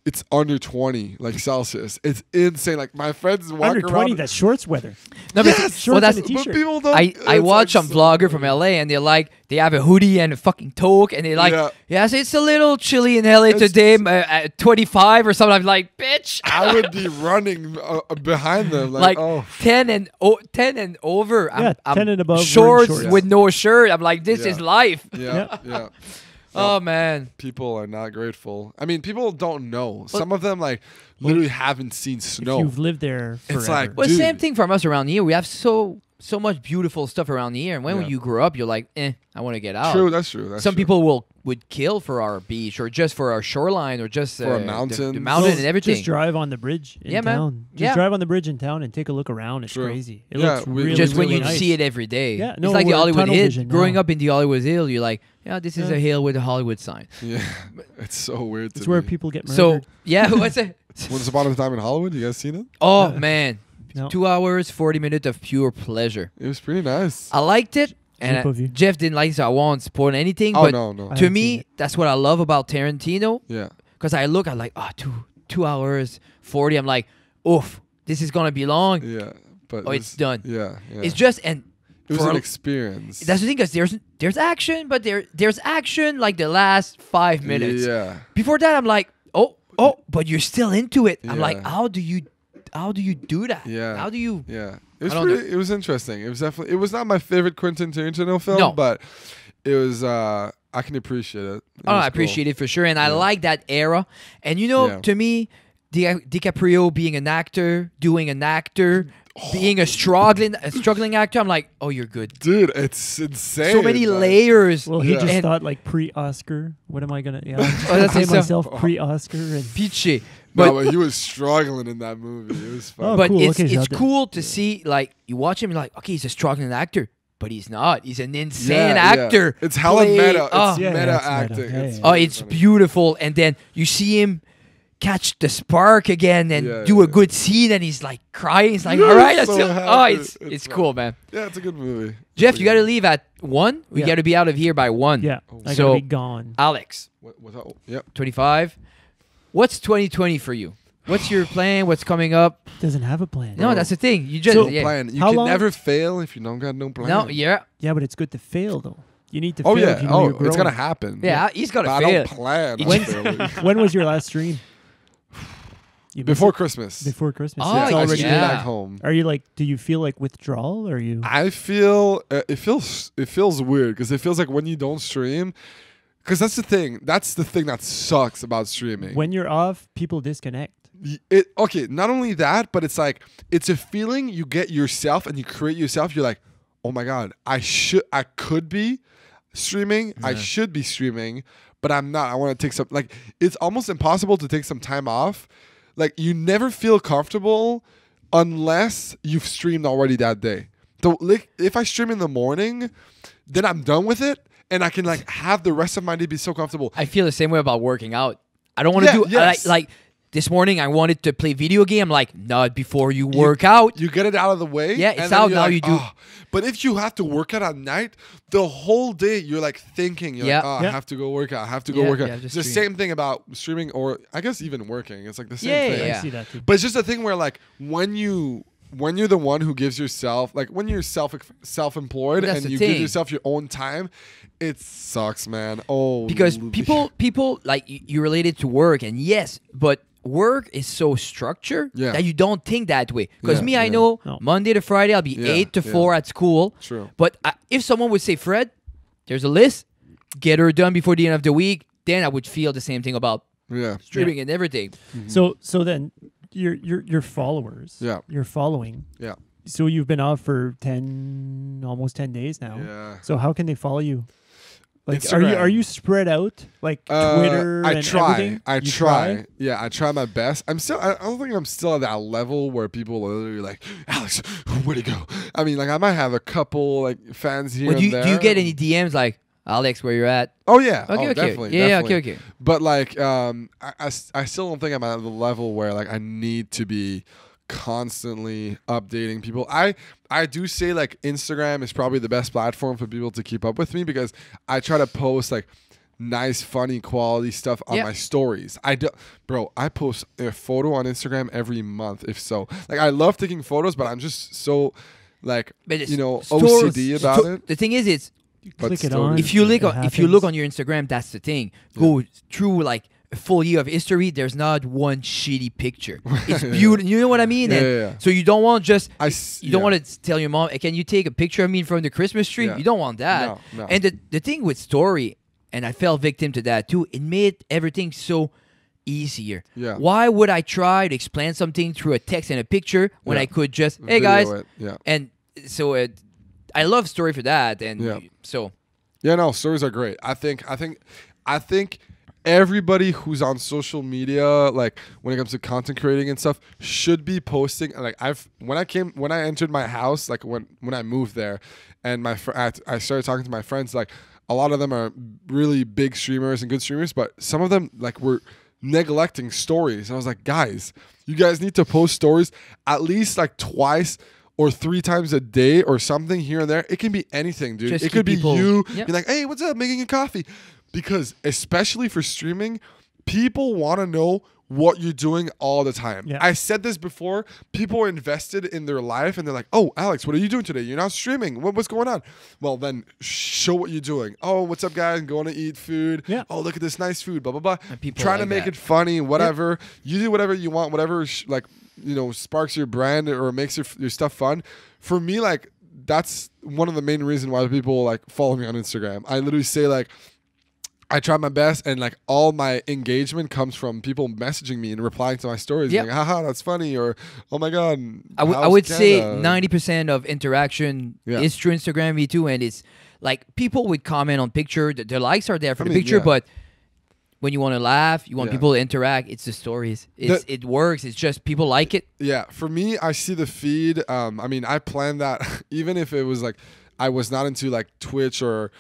it's under 20 like Celsius. It's insane. Like my friends walk Under 20, around. that's shorts weather. No, but Yes! Shorts that's and a t-shirt. But people don't. I it's watch like some vlogger from LA and they're like they have a hoodie and a fucking toque and they're like Yeah. so it's a little chilly in LA today at 25 or something. I'm like, bitch, I would be running behind them like, oh. 10 and over. Yeah, I'm 10 and above, wearing shorts shorts. with no shirt. I'm like, this Yeah. is life. Yeah. Oh man. People are not grateful. I mean, people don't know. Some of them like literally haven't seen snow. If you've lived there forever. It's like, Well, dude. same thing from us around here. We have so much beautiful stuff around here, and when Yeah. you grow up, you're like, I want to get out. True, that's true. That's Some true. people would kill for our beach or just for our shoreline or just For a the mountain. mountain Well, and everything. Just drive on the bridge in Yeah, man. town. Just Yeah. drive on the bridge in town and take a look around. It's True. crazy. It Yeah, looks we- really, just when really you nice. see it every day. Yeah, no, it's like the we're Hollywood tunnel Hill. vision Growing now. up in the Hollywood Hill, you're like, this is Yeah. a hill with a Hollywood sign. Yeah, it's so weird. It's to where me. people get murdered. So yeah, what's it? Once upon a time in Hollywood, you guys seen it? Oh man, No. 2 hours 40 minutes of pure pleasure. It was pretty nice. I liked it, and Group of you. Jeff didn't like it, so I won't support anything. Oh but no. I to haven't seen me, it. that's what I love about Tarantino. Yeah. Because I'm like, two hours 40. I'm like, oof, this is gonna be long. Yeah. But Oh, it's done. Yeah. It's just It was for an a- experience. that's the thing, because there's action, but there's action like the last 5 minutes. Yeah. Before that, I'm like, oh, but you're still into it. I'm like, Yeah. how do you do that? Yeah. How do you? Yeah. It was I don't know. it was interesting. It was definitely. It was not my favorite Quentin Tarantino film, No. but it was. I can appreciate it. I appreciate it for sure, and I like that era. And Yeah. to me, DiCaprio being an actor, doing an actor, being a struggling actor, I'm like, oh, you're good. Dude, it's insane. So many like- layers. Well, he Yeah. just And thought like pre-Oscar. What am I gonna? Yeah, that's I it, so- myself pre-Oscar and Piche. No, But but he was struggling in that movie. It was fun. Oh, but cool. it's Okay, it's Jacques. cool to see, like, you watch him, you're like, okay, he's a struggling actor, but he's not. He's an insane Yeah, yeah. actor. It's hella Play- meta. It's oh, Yeah, meta it's meta. acting. Yeah, It's yeah. oh, really it's funny. beautiful. And then you see him catch the spark again and Yeah, do yeah, a good scene, and he's like crying. He's like, Yeah, all right, so let's go. happy. Oh, it's It's cool, fun. man. Yeah, it's a good movie. Jeff, It's a you got to good- leave at 1. We Yeah. got to be out of here by 1. yeah, I So- gotta be gone. Alex, Yep. 25. What's 2020 for you? What's your plan? What's coming up? Doesn't have a plan. No, that's the thing. You just So- yeah. Plan. You How can long- never fail if you don't got no plan. No, yeah, Yeah, but it's good to fail though. You need to Oh fail yeah. if you know you're It's growing. gonna happen. yeah. He's got But to I fail. don't plan on When- failing. When was your last stream? You missed Before it? Christmas. Before Christmas. Oh, So it's I already. streamed yeah. back home. Are you like? Do you feel like withdrawal? Or are you? I feel it feels weird because it feels like when you don't stream, because that's the thing that sucks about streaming. When you're off, people disconnect. Okay, not only that, but it's like it's a feeling you get yourself and you create yourself. You're like, oh my god, I could be streaming, I should be streaming, but I'm not. I want to take some, like, it's almost impossible to take some time off. Like, you never feel comfortable unless you've streamed already that day. So, like, if I stream in the morning, then I'm done with it, and I can like have the rest of my day be so comfortable. I feel the same way about working out. I don't want to do yes. like this morning. I wanted to play video game. I'm like, not before you work out. You get it out of the way. Yeah, it's and then out you're now, like, you do. "Oh." But if you have to work out at night, the whole day you're like thinking, you're Yeah. like, oh, Yeah. I have to go work out. I have to go Yeah, work out. yeah, It's just the stream. same thing about streaming, or I guess even working. It's like the same Yeah, thing. yeah. I see that too. But it's just a thing where like when you're the one who gives yourself, like when you're self-employed That's and the you thing. give yourself your own time, it sucks, man. Oh, Because people like you related to work, and yes, but work is so structured Yeah. that you don't think that way. Because Yeah, me, I yeah. know No. Monday to Friday I'll be Yeah, 8 to yeah. 4 at school. True. But if someone would say, Fred, there's a list, get her done before the end of the week, then I would feel the same thing about Yeah. streaming and everything. So then your followers. Yeah. Your following. Yeah. So you've been off for almost 10 days now. Yeah. So how can they follow you? Like, Instagram. are you spread out like Twitter? I and try. everything? I You try. Yeah, I try my best. I don't think I'm still at that level where people are literally like, Alex, where'd it go? I mean, like, I might have a couple like fans here Well, and there. do you get any DMs like, Alex, where you're at? Oh yeah. Okay, Oh, okay. definitely. Yeah, definitely. okay. But like, I still don't think I'm at the level where like I need to be constantly updating people. I do say like Instagram is probably the best platform for people to keep up with me because I try to post like nice, funny, quality stuff on my stories. I post a photo on Instagram every month, if so. Like, I love taking photos, but I'm just so, like, OCD about it. The thing is, it's click it on. If you look on your Instagram, that's the thing. Go through like a full year of history. There's not one shitty picture. It's beautiful. You know what I mean? So you don't want don't want to tell your mom, hey, can you take a picture of me in front of the Christmas tree? You don't want that. No. And the thing with story, and I fell victim to that too, it made everything so easier. Yeah. Why would I try to explain something through a text and a picture when I could just, hey guys, and so I love story for that, and so. Yeah, no, stories are great. I think everybody who's on social media, like when it comes to content creating and stuff, should be posting. Like when I entered my house, like when I moved there, and I started talking to my friends. Like a lot of them are really big streamers and good streamers, but some of them like were neglecting stories. And I was like, guys, you guys need to post stories at least like twice or 3 times a day or something here and there. It can be anything, dude. It could be you being like, hey, what's up, making a coffee? Because especially for streaming, people want to know what you're doing all the time. I said this before. People are invested in their life and they're like, oh, Alex, what are you doing today? You're not streaming. What's going on? Well, then show what you're doing. Oh, what's up, guys? Going to eat food. Oh, look at this nice food, blah, blah, blah. Trying to make it funny, whatever. You do whatever you want, whatever, sparks your brand or makes your stuff fun. For me, like, that's one of the main reasons why people like follow me on Instagram. I literally say like, I try my best, and like all my engagement comes from people messaging me and replying to my stories. Like, haha, that's funny, or oh my god. I would say 90% of interaction is through Instagram, me too, and it's like people would comment on picture. The likes are there for the picture, but when you want to laugh, you want people to interact. It's the stories. It works. It's just people like it. Yeah, for me, I see the feed. I planned that even if it was like I was not into like Twitch or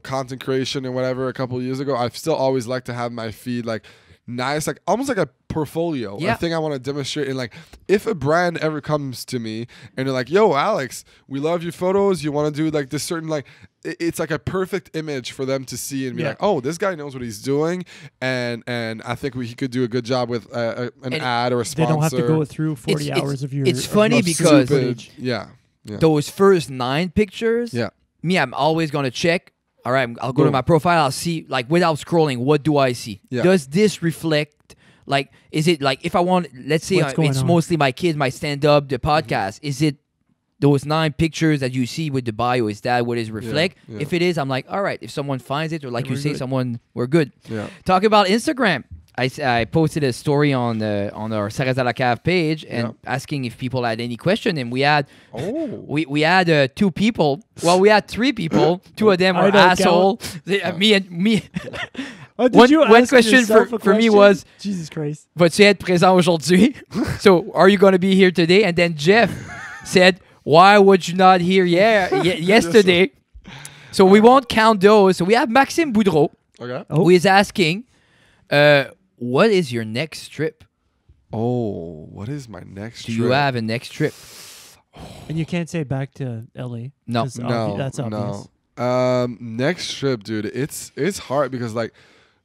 content creation or whatever a couple of years ago. I've still always liked to have my feed like nice, like almost like a portfolio. A thing I want to demonstrate. And like if a brand ever comes to me and they're like, yo, Alex, we love your photos, you want to do like this certain, like it's like a perfect image for them to see and be like, oh, this guy knows what he's doing, and I think he could do a good job with an ad or a sponsor. They don't have to go through 40 hours of your. It's funny because yeah. Those first 9 pictures. Me, I'm always gonna check. All right, I'll go to my profile. I'll see, like, without scrolling, what do I see? Does this reflect, like, is it, like, if I want, let's say it's mostly my kids, my stand-up, the podcast, is it those 9 pictures that you see with the bio, is that what it reflect? If it is, I'm like, all right, if someone finds it, or like you say, we're good. Talk about Instagram. I posted a story on our Sarah à la Cave page and asking if people had any question, and we had we had 2 people. Well, we had 3 people. 2 of them were asshole. Me. Oh, one question for me was, Jesus Christ. Vas-tu être présent aujourd'hui? So, are you going to be here today? And then Jeff said, why would you not here yesterday? So we won't count those. So we have Maxime Boudreau, who is asking, what is your next trip? Oh, what is my next trip? Do you have a next trip? And you can't say back to LA. No. That's obvious. Next trip, dude. It's hard because like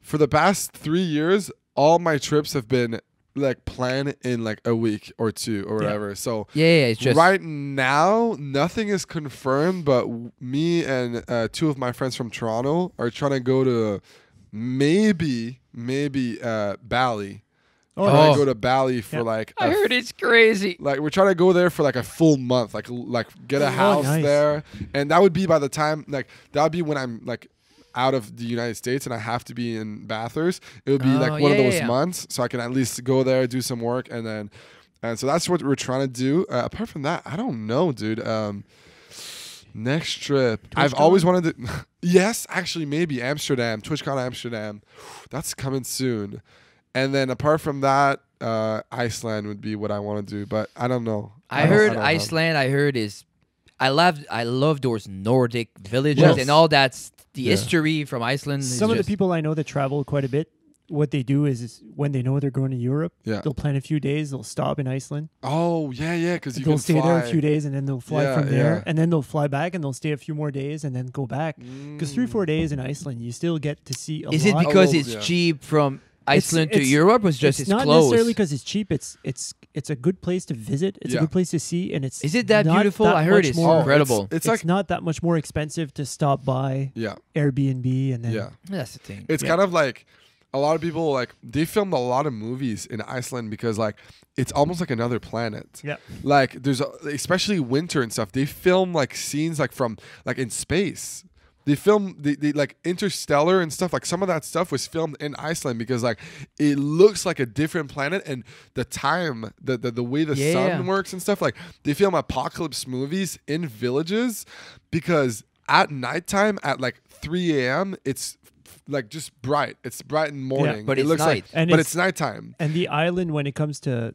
for the past 3 years, all my trips have been like planned in like a week or 2 or whatever. So it's just right now nothing is confirmed, but me and 2 of my friends from Toronto are trying to go to maybe Bali. Go to Bali for like I heard it's crazy. Like we're trying to go there for like a full month, like get a house there, and that would be by the time like that would be when I'm like out of the United States and I have to be in Bathurst. It would be like one of those months, so I can at least go there, do some work, and so that's what we're trying to do. Apart from that, I don't know, dude. Next trip, I've always wanted to. Yes, actually, maybe Amsterdam, TwitchCon Amsterdam. That's coming soon. And then apart from that, Iceland would be what I want to do, but I don't know. I heard Iceland. I heard is, I love those Nordic villages and all that's the history from Iceland. Some of the people I know that travel quite a bit what they do is when they know they're going to Europe, Yeah. they'll plan a few days. They'll stop in Iceland. Oh yeah, because you They'll can stay fly. there a few days and then they'll fly Yeah, from there, yeah. and then they'll fly back and they'll stay a few more days and then go back. Because 3-4 days in Iceland, you still get to see a Is lot. it because Oh, it's yeah. cheap from Iceland to it's- Europe, or it's just it's it's not close? necessarily because it's cheap. It's a good place to visit. It's a Yeah. good place to see, and it's Is it that not beautiful? that I heard much it's more, incredible. It's It's like not that much more expensive to stop by yeah, Airbnb and then yeah. That's the thing. It's Yeah. kind of like a lot of people like they filmed a lot of movies in Iceland because like it's almost like another planet. Yeah. Like especially winter and stuff. They film like scenes like from like in space. They film they like Interstellar and stuff. Like some of that stuff was filmed in Iceland because like it looks like a different planet, and the time the way the Yeah. sun works and stuff. Like they film apocalypse movies in villages because at nighttime at like 3 a.m. it's like just bright. It's bright in the morning. but it it's looks night. like, And but it's- it's nighttime. and the island when it comes to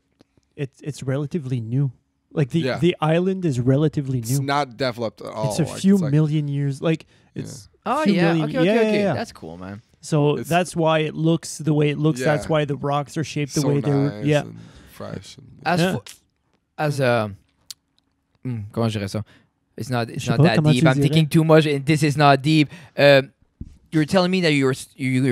it's relatively new. Like Yeah. the island is relatively It's new. not developed at all. It's a Like, few like- million years. Like it's Oh few yeah. million- Okay. yeah. That's cool, man. So It's- that's why it looks the way it looks. Yeah. That's why the rocks are shaped the so way they're. nice Yeah. and fresh. And, As Yeah. for, as comment je dirais ça? It's not Je sais not pas that comment deep. tu I'm dirais. thinking too much, and this is not deep. You were telling me that you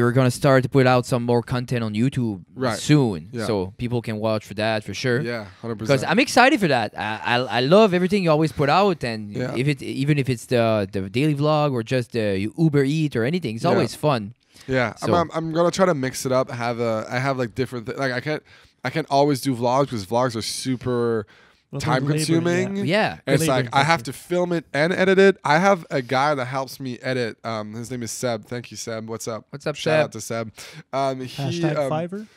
were going to start to put out some more content on YouTube Right. soon, Yeah. so people can watch for that for sure. yeah, 100%. Because I'm excited for that. I love everything you always put out, and Yeah. even if it's the daily vlog or just the Uber Eat or anything, it's Yeah. always fun. Yeah, So- I'm gonna try to mix it up. I have like different like I can't always do vlogs because vlogs are super Well, time labor, consuming. yeah. Yeah. And it's Labor like I have intensive. to film it and edit it. I have a guy that helps me edit. His name is Seb. Thank you, Seb. What's up? What's up, Shout Seb? out to Seb. He Hashtag Fiverr.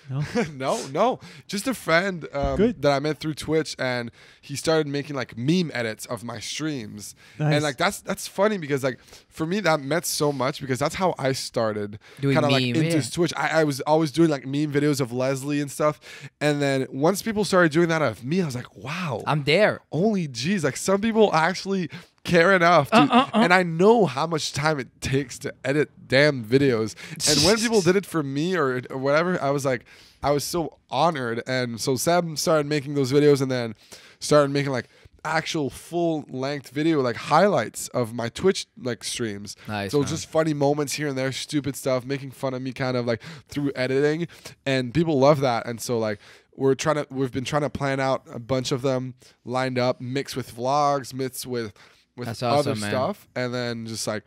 No. no, just a friend Good. that I met through Twitch, and he started making like meme edits of my streams, Nice. and like that's funny because like for me that meant so much because that's how I started Doing kind of like meme, into yeah. Twitch. I was always doing like meme videos of Leslie and stuff, and then once people started doing that of me, I was like, wow, I'm there. holy jeez, like some people actually care enough to, and I know how much time it takes to edit damn videos, and when people did it for me or whatever, I was like, I was so honored. And so Seb started making those videos and then started making like actual full length video like highlights of my Twitch like streams. Nice, So man. just funny moments here and there, stupid stuff, making fun of me kind of like through editing, and people love that. And so like we've been trying to plan out a bunch of them lined up, mixed with vlogs, mixed with That's other awesome, man. stuff, and then just like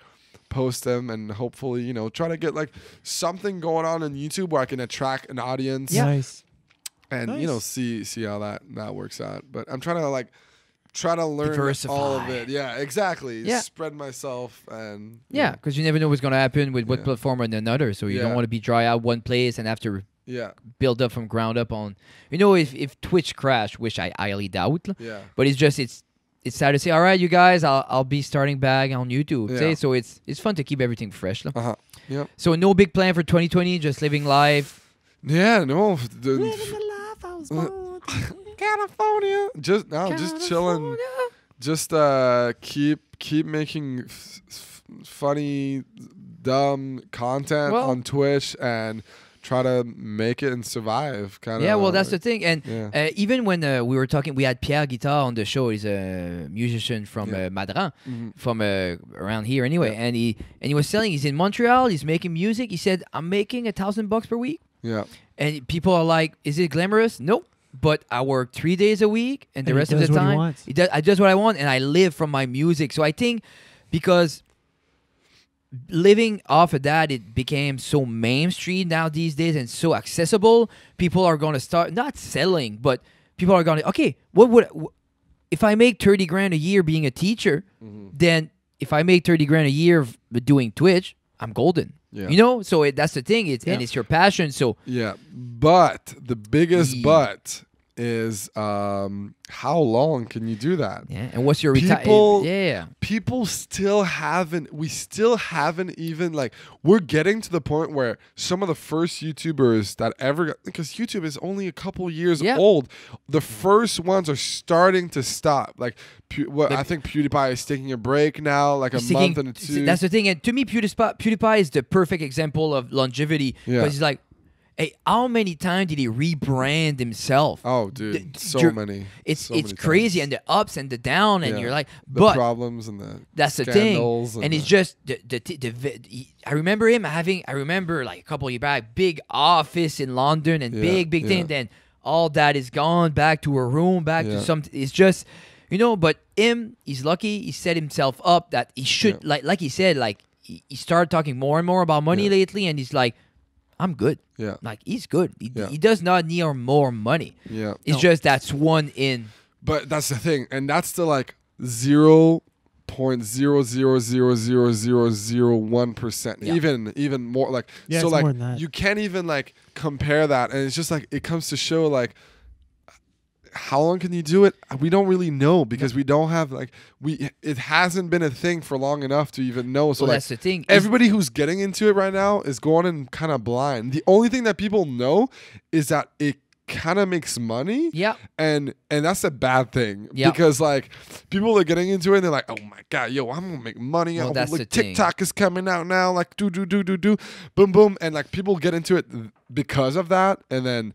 post them and hopefully, you know, try to get like something going on YouTube where I can attract an audience Nice. and you know see how that works out. But I'm trying to learn all of Diversify. it. Yeah, exactly. Yeah. Spread myself and Yeah, because you never know what's going to happen with what Yeah. platform or another. So you don't Yeah. want to be dry out one place and have to yeah, build up from ground up on. You know, if Twitch crash, which I highly doubt, yeah, but it's sad to say. All right, you guys, I'll be starting back on YouTube. Yeah. Say, so it's fun to keep everything fresh. uh-huh. Yeah. So no big plan for 2020, just living life. Yeah, no. Living the life I was born. California. Just chilling. Just keep making funny, dumb content Well- on Twitch and try to make it and survive. Kind of. Yeah, well, that's the thing. And Yeah. even when we were talking, we had Pierre Guitar on the show. He's a musician from Yeah. Madran, Mhm. from around here anyway. Yeah. And he was telling he's in Montreal. He's making music. He said, "I'm making $1,000 per week." Yeah. And people are like, "Is it glamorous?" Nope. But I work 3 days a week, and the And he rest of the does what he time, wants. I does what I want, and I live from my music. So I think because living off of that, it became so mainstream now these days and so accessible. People are going to start not selling, but people are going to okay. If I make 30 grand a year being a teacher, then if I make 30 grand a year doing Twitch, I'm golden. Yeah. You know, so that's the thing. And Yeah. it's your passion. So Yeah. But the biggest Ye- but is how long can you do that? yeah. And what's your People- Yeah. People we still haven't even like, we're getting to the point where some of the first YouTubers that ever got, because YouTube is only a couple years Yeah. old, the first ones are starting to stop. Like, I think PewDiePie is taking a break now, like a He's month taking- and two. That's the thing. And to me, PewDiePie is the perfect example of longevity. Yeah. Because he's like, Hey, how many times did he rebrand himself? Oh, dude, many. It's many crazy, times. and the ups and the down, and you're like, the but problems and the that's the thing. And it's just I remember him having. I remember like a couple of years back, big office in London and big thing. Then all that is gone, back to a room, back to something. It's just, But he's lucky. He set himself up that he should like he said, like he started talking more and more about money lately, and he's like, I'm good. Yeah. Like, he's good. He does not need more money. Yeah. It's just that's one in. But that's the thing. And that's the like 0.0000001%. Even more. Like, so like more than that. You can't even like compare that. And it's just like, it comes to show like, how long can you do it? We don't really know because we don't have like it hasn't been a thing for long enough to even know. So that's the thing. Everybody who's getting into it right now is going in kind of blind. The only thing that people know is that it kind of makes money. Yeah. And that's a bad thing. Yeah. Because like people are getting into it and they're like, oh my God, yo, I'm gonna make money. Well, that's like the TikTok thing. is coming out now. Like do boom boom. And like people get into it because of that, and then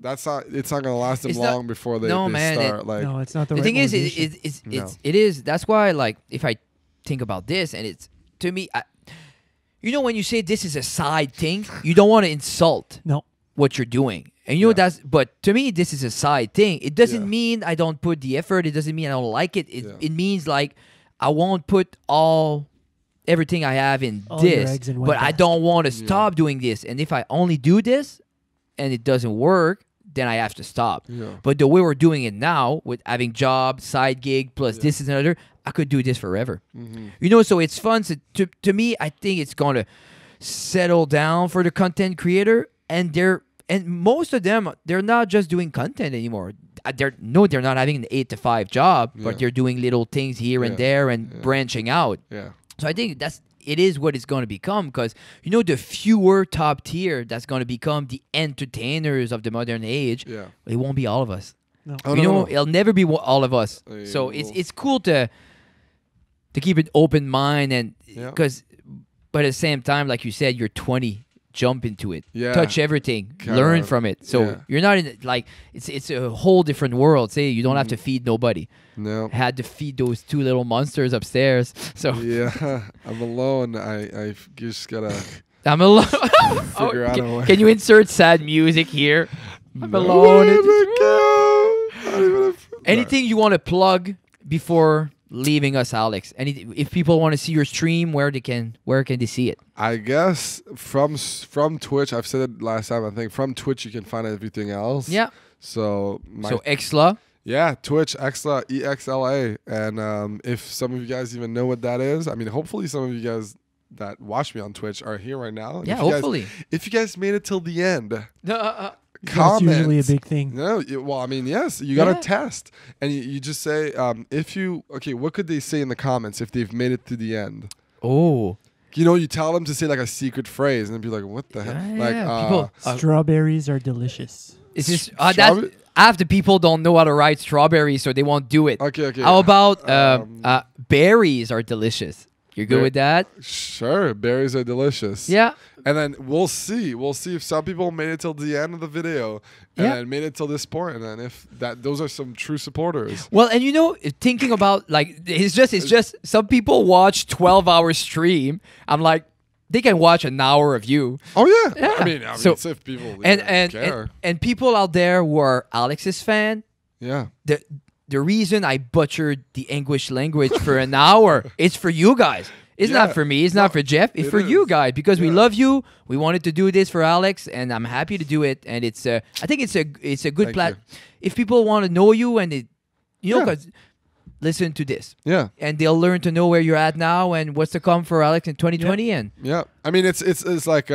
it's not gonna last them long before they man, start. No, it's not the thing is, motivation. it is. That's why, like, if I think about this, and it's to me, when you say this is a side thing, you don't want to insult what you're doing, and but to me, this is a side thing. It doesn't mean I don't put the effort. It doesn't mean I don't like it. It means like I won't put everything I have in all your this, eggs in one but I basket. don't want to stop doing this. And if I only do this and it doesn't work, then I have to stop. Yeah. But the way we're doing it now, with having job, side gig, plus this is another, I could do this forever. Mm-hmm. So it's fun. So to me, I think it's going to settle down for the content creator, and most of them, they're not just doing content anymore. They're not having an 8 to 5 job, but they're doing little things here and there and branching out. Yeah. So I think it is what it's going to become, because the fewer top tier that's going to become the entertainers of the modern age. Yeah. It won't be all of us. No. No. It'll never be all of us. Yeah, So well. it's cool to keep an open mind, and but at the same time, like you said, you're 20. Jump into it, touch everything, learn from it. So you're not in like it's a whole different world. Say you don't have to feed nobody. No, had to feed those 2 little monsters upstairs. So I'm alone. I just gotta. I'm alone. Figure out a way. Can you insert sad music here? I'm alone. Anything you want to plug before leaving us, Alex? If people want to see your stream, where can they see it? I guess from Twitch. I've said it last time. I think from Twitch you can find everything else. Yeah. So Exla. Yeah, Twitch, Exla, EXLA. And if some of you guys even know what that is, I mean, hopefully some of you guys that watch me on Twitch are here right now. Yeah, hopefully. If you guys made it till the end, That's comment. usually a big thing. No, well, I mean, yes, you got to test. And you just say, what could they say in the comments if they've made it to the end? Oh. You tell them to say like a secret phrase and be like, what the heck? Strawberries are delicious. It's just half the people don't know how to write strawberries, so they won't do it. Okay. How about berries are delicious? You're good with that? Sure, berries are delicious. Yeah. And then we'll see if some people made it till the end of the video and then made it till this point, and then if those are some true supporters. Well, and thinking about like it's just some people watch 12-hour stream. I'm like, they can watch an hour of you. Oh yeah. I mean, so it's if people care. And people out there who are Alex's fan. Yeah. The reason I butchered the English language for an hour, it's for you guys. It's not for me. It's not for Jeff. It's for you guys, because we love you. We wanted to do this for Alex, and I'm happy to do it. And it's I think it's a good platform. If people want to know you, and because listen to this. Yeah. And they'll learn to know where you're at now and what's to come for Alex in 2020. And I mean, it's like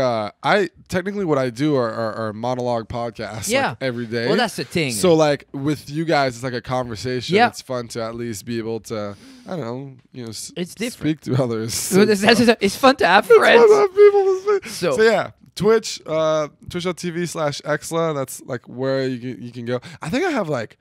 technically what I do are monologue podcasts like every day. Well, that's the thing. So like with you guys, it's like a conversation. Yeah. It's fun to at least be able to, I don't know, it's different. speak to others. It's fun to have friends. It's fun to have people to speak. So yeah. Twitch, twitch.tv/Exla. That's like where you can go. I think I have like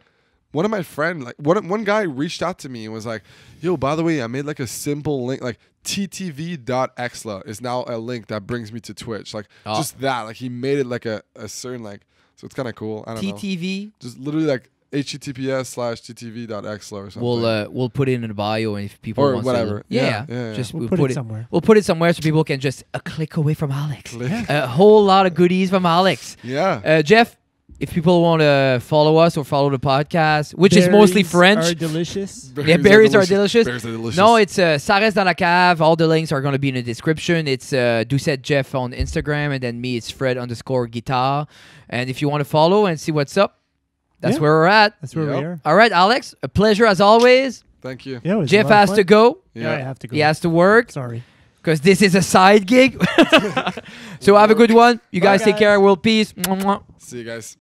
one of my friend, like one guy reached out to me and was like, yo, by the way, I made like a simple link, like ttv.exla is now a link that brings me to Twitch. Like just that, like he made it like a certain like, so it's kind of cool. I don't know. TTV? Just literally like https://ttv.exla or something. We'll put it in the bio if people or want whatever. to. Yeah. Just we'll put it somewhere. We'll put it somewhere so people can just a click away from Alex. A whole lot of goodies from Alex. Yeah. Jeff, if people want to follow us or follow the podcast, which is mostly French. Berries are delicious. Berries are delicious. Berries are delicious. No, it's Ça reste dans la cave. All the links are going to be in the description. It's Doucette Jeff on Instagram, and then me, it's Fred_guitar. And if you want to follow and see what's up, that's where we're at. That's where we are. All right, Alex, a pleasure as always. Thank you. Yeah, Jeff has to go. Yeah, I have to go. He has to work. Sorry. Because this is a side gig. So have a good one. You guys take care. World peace. See you guys.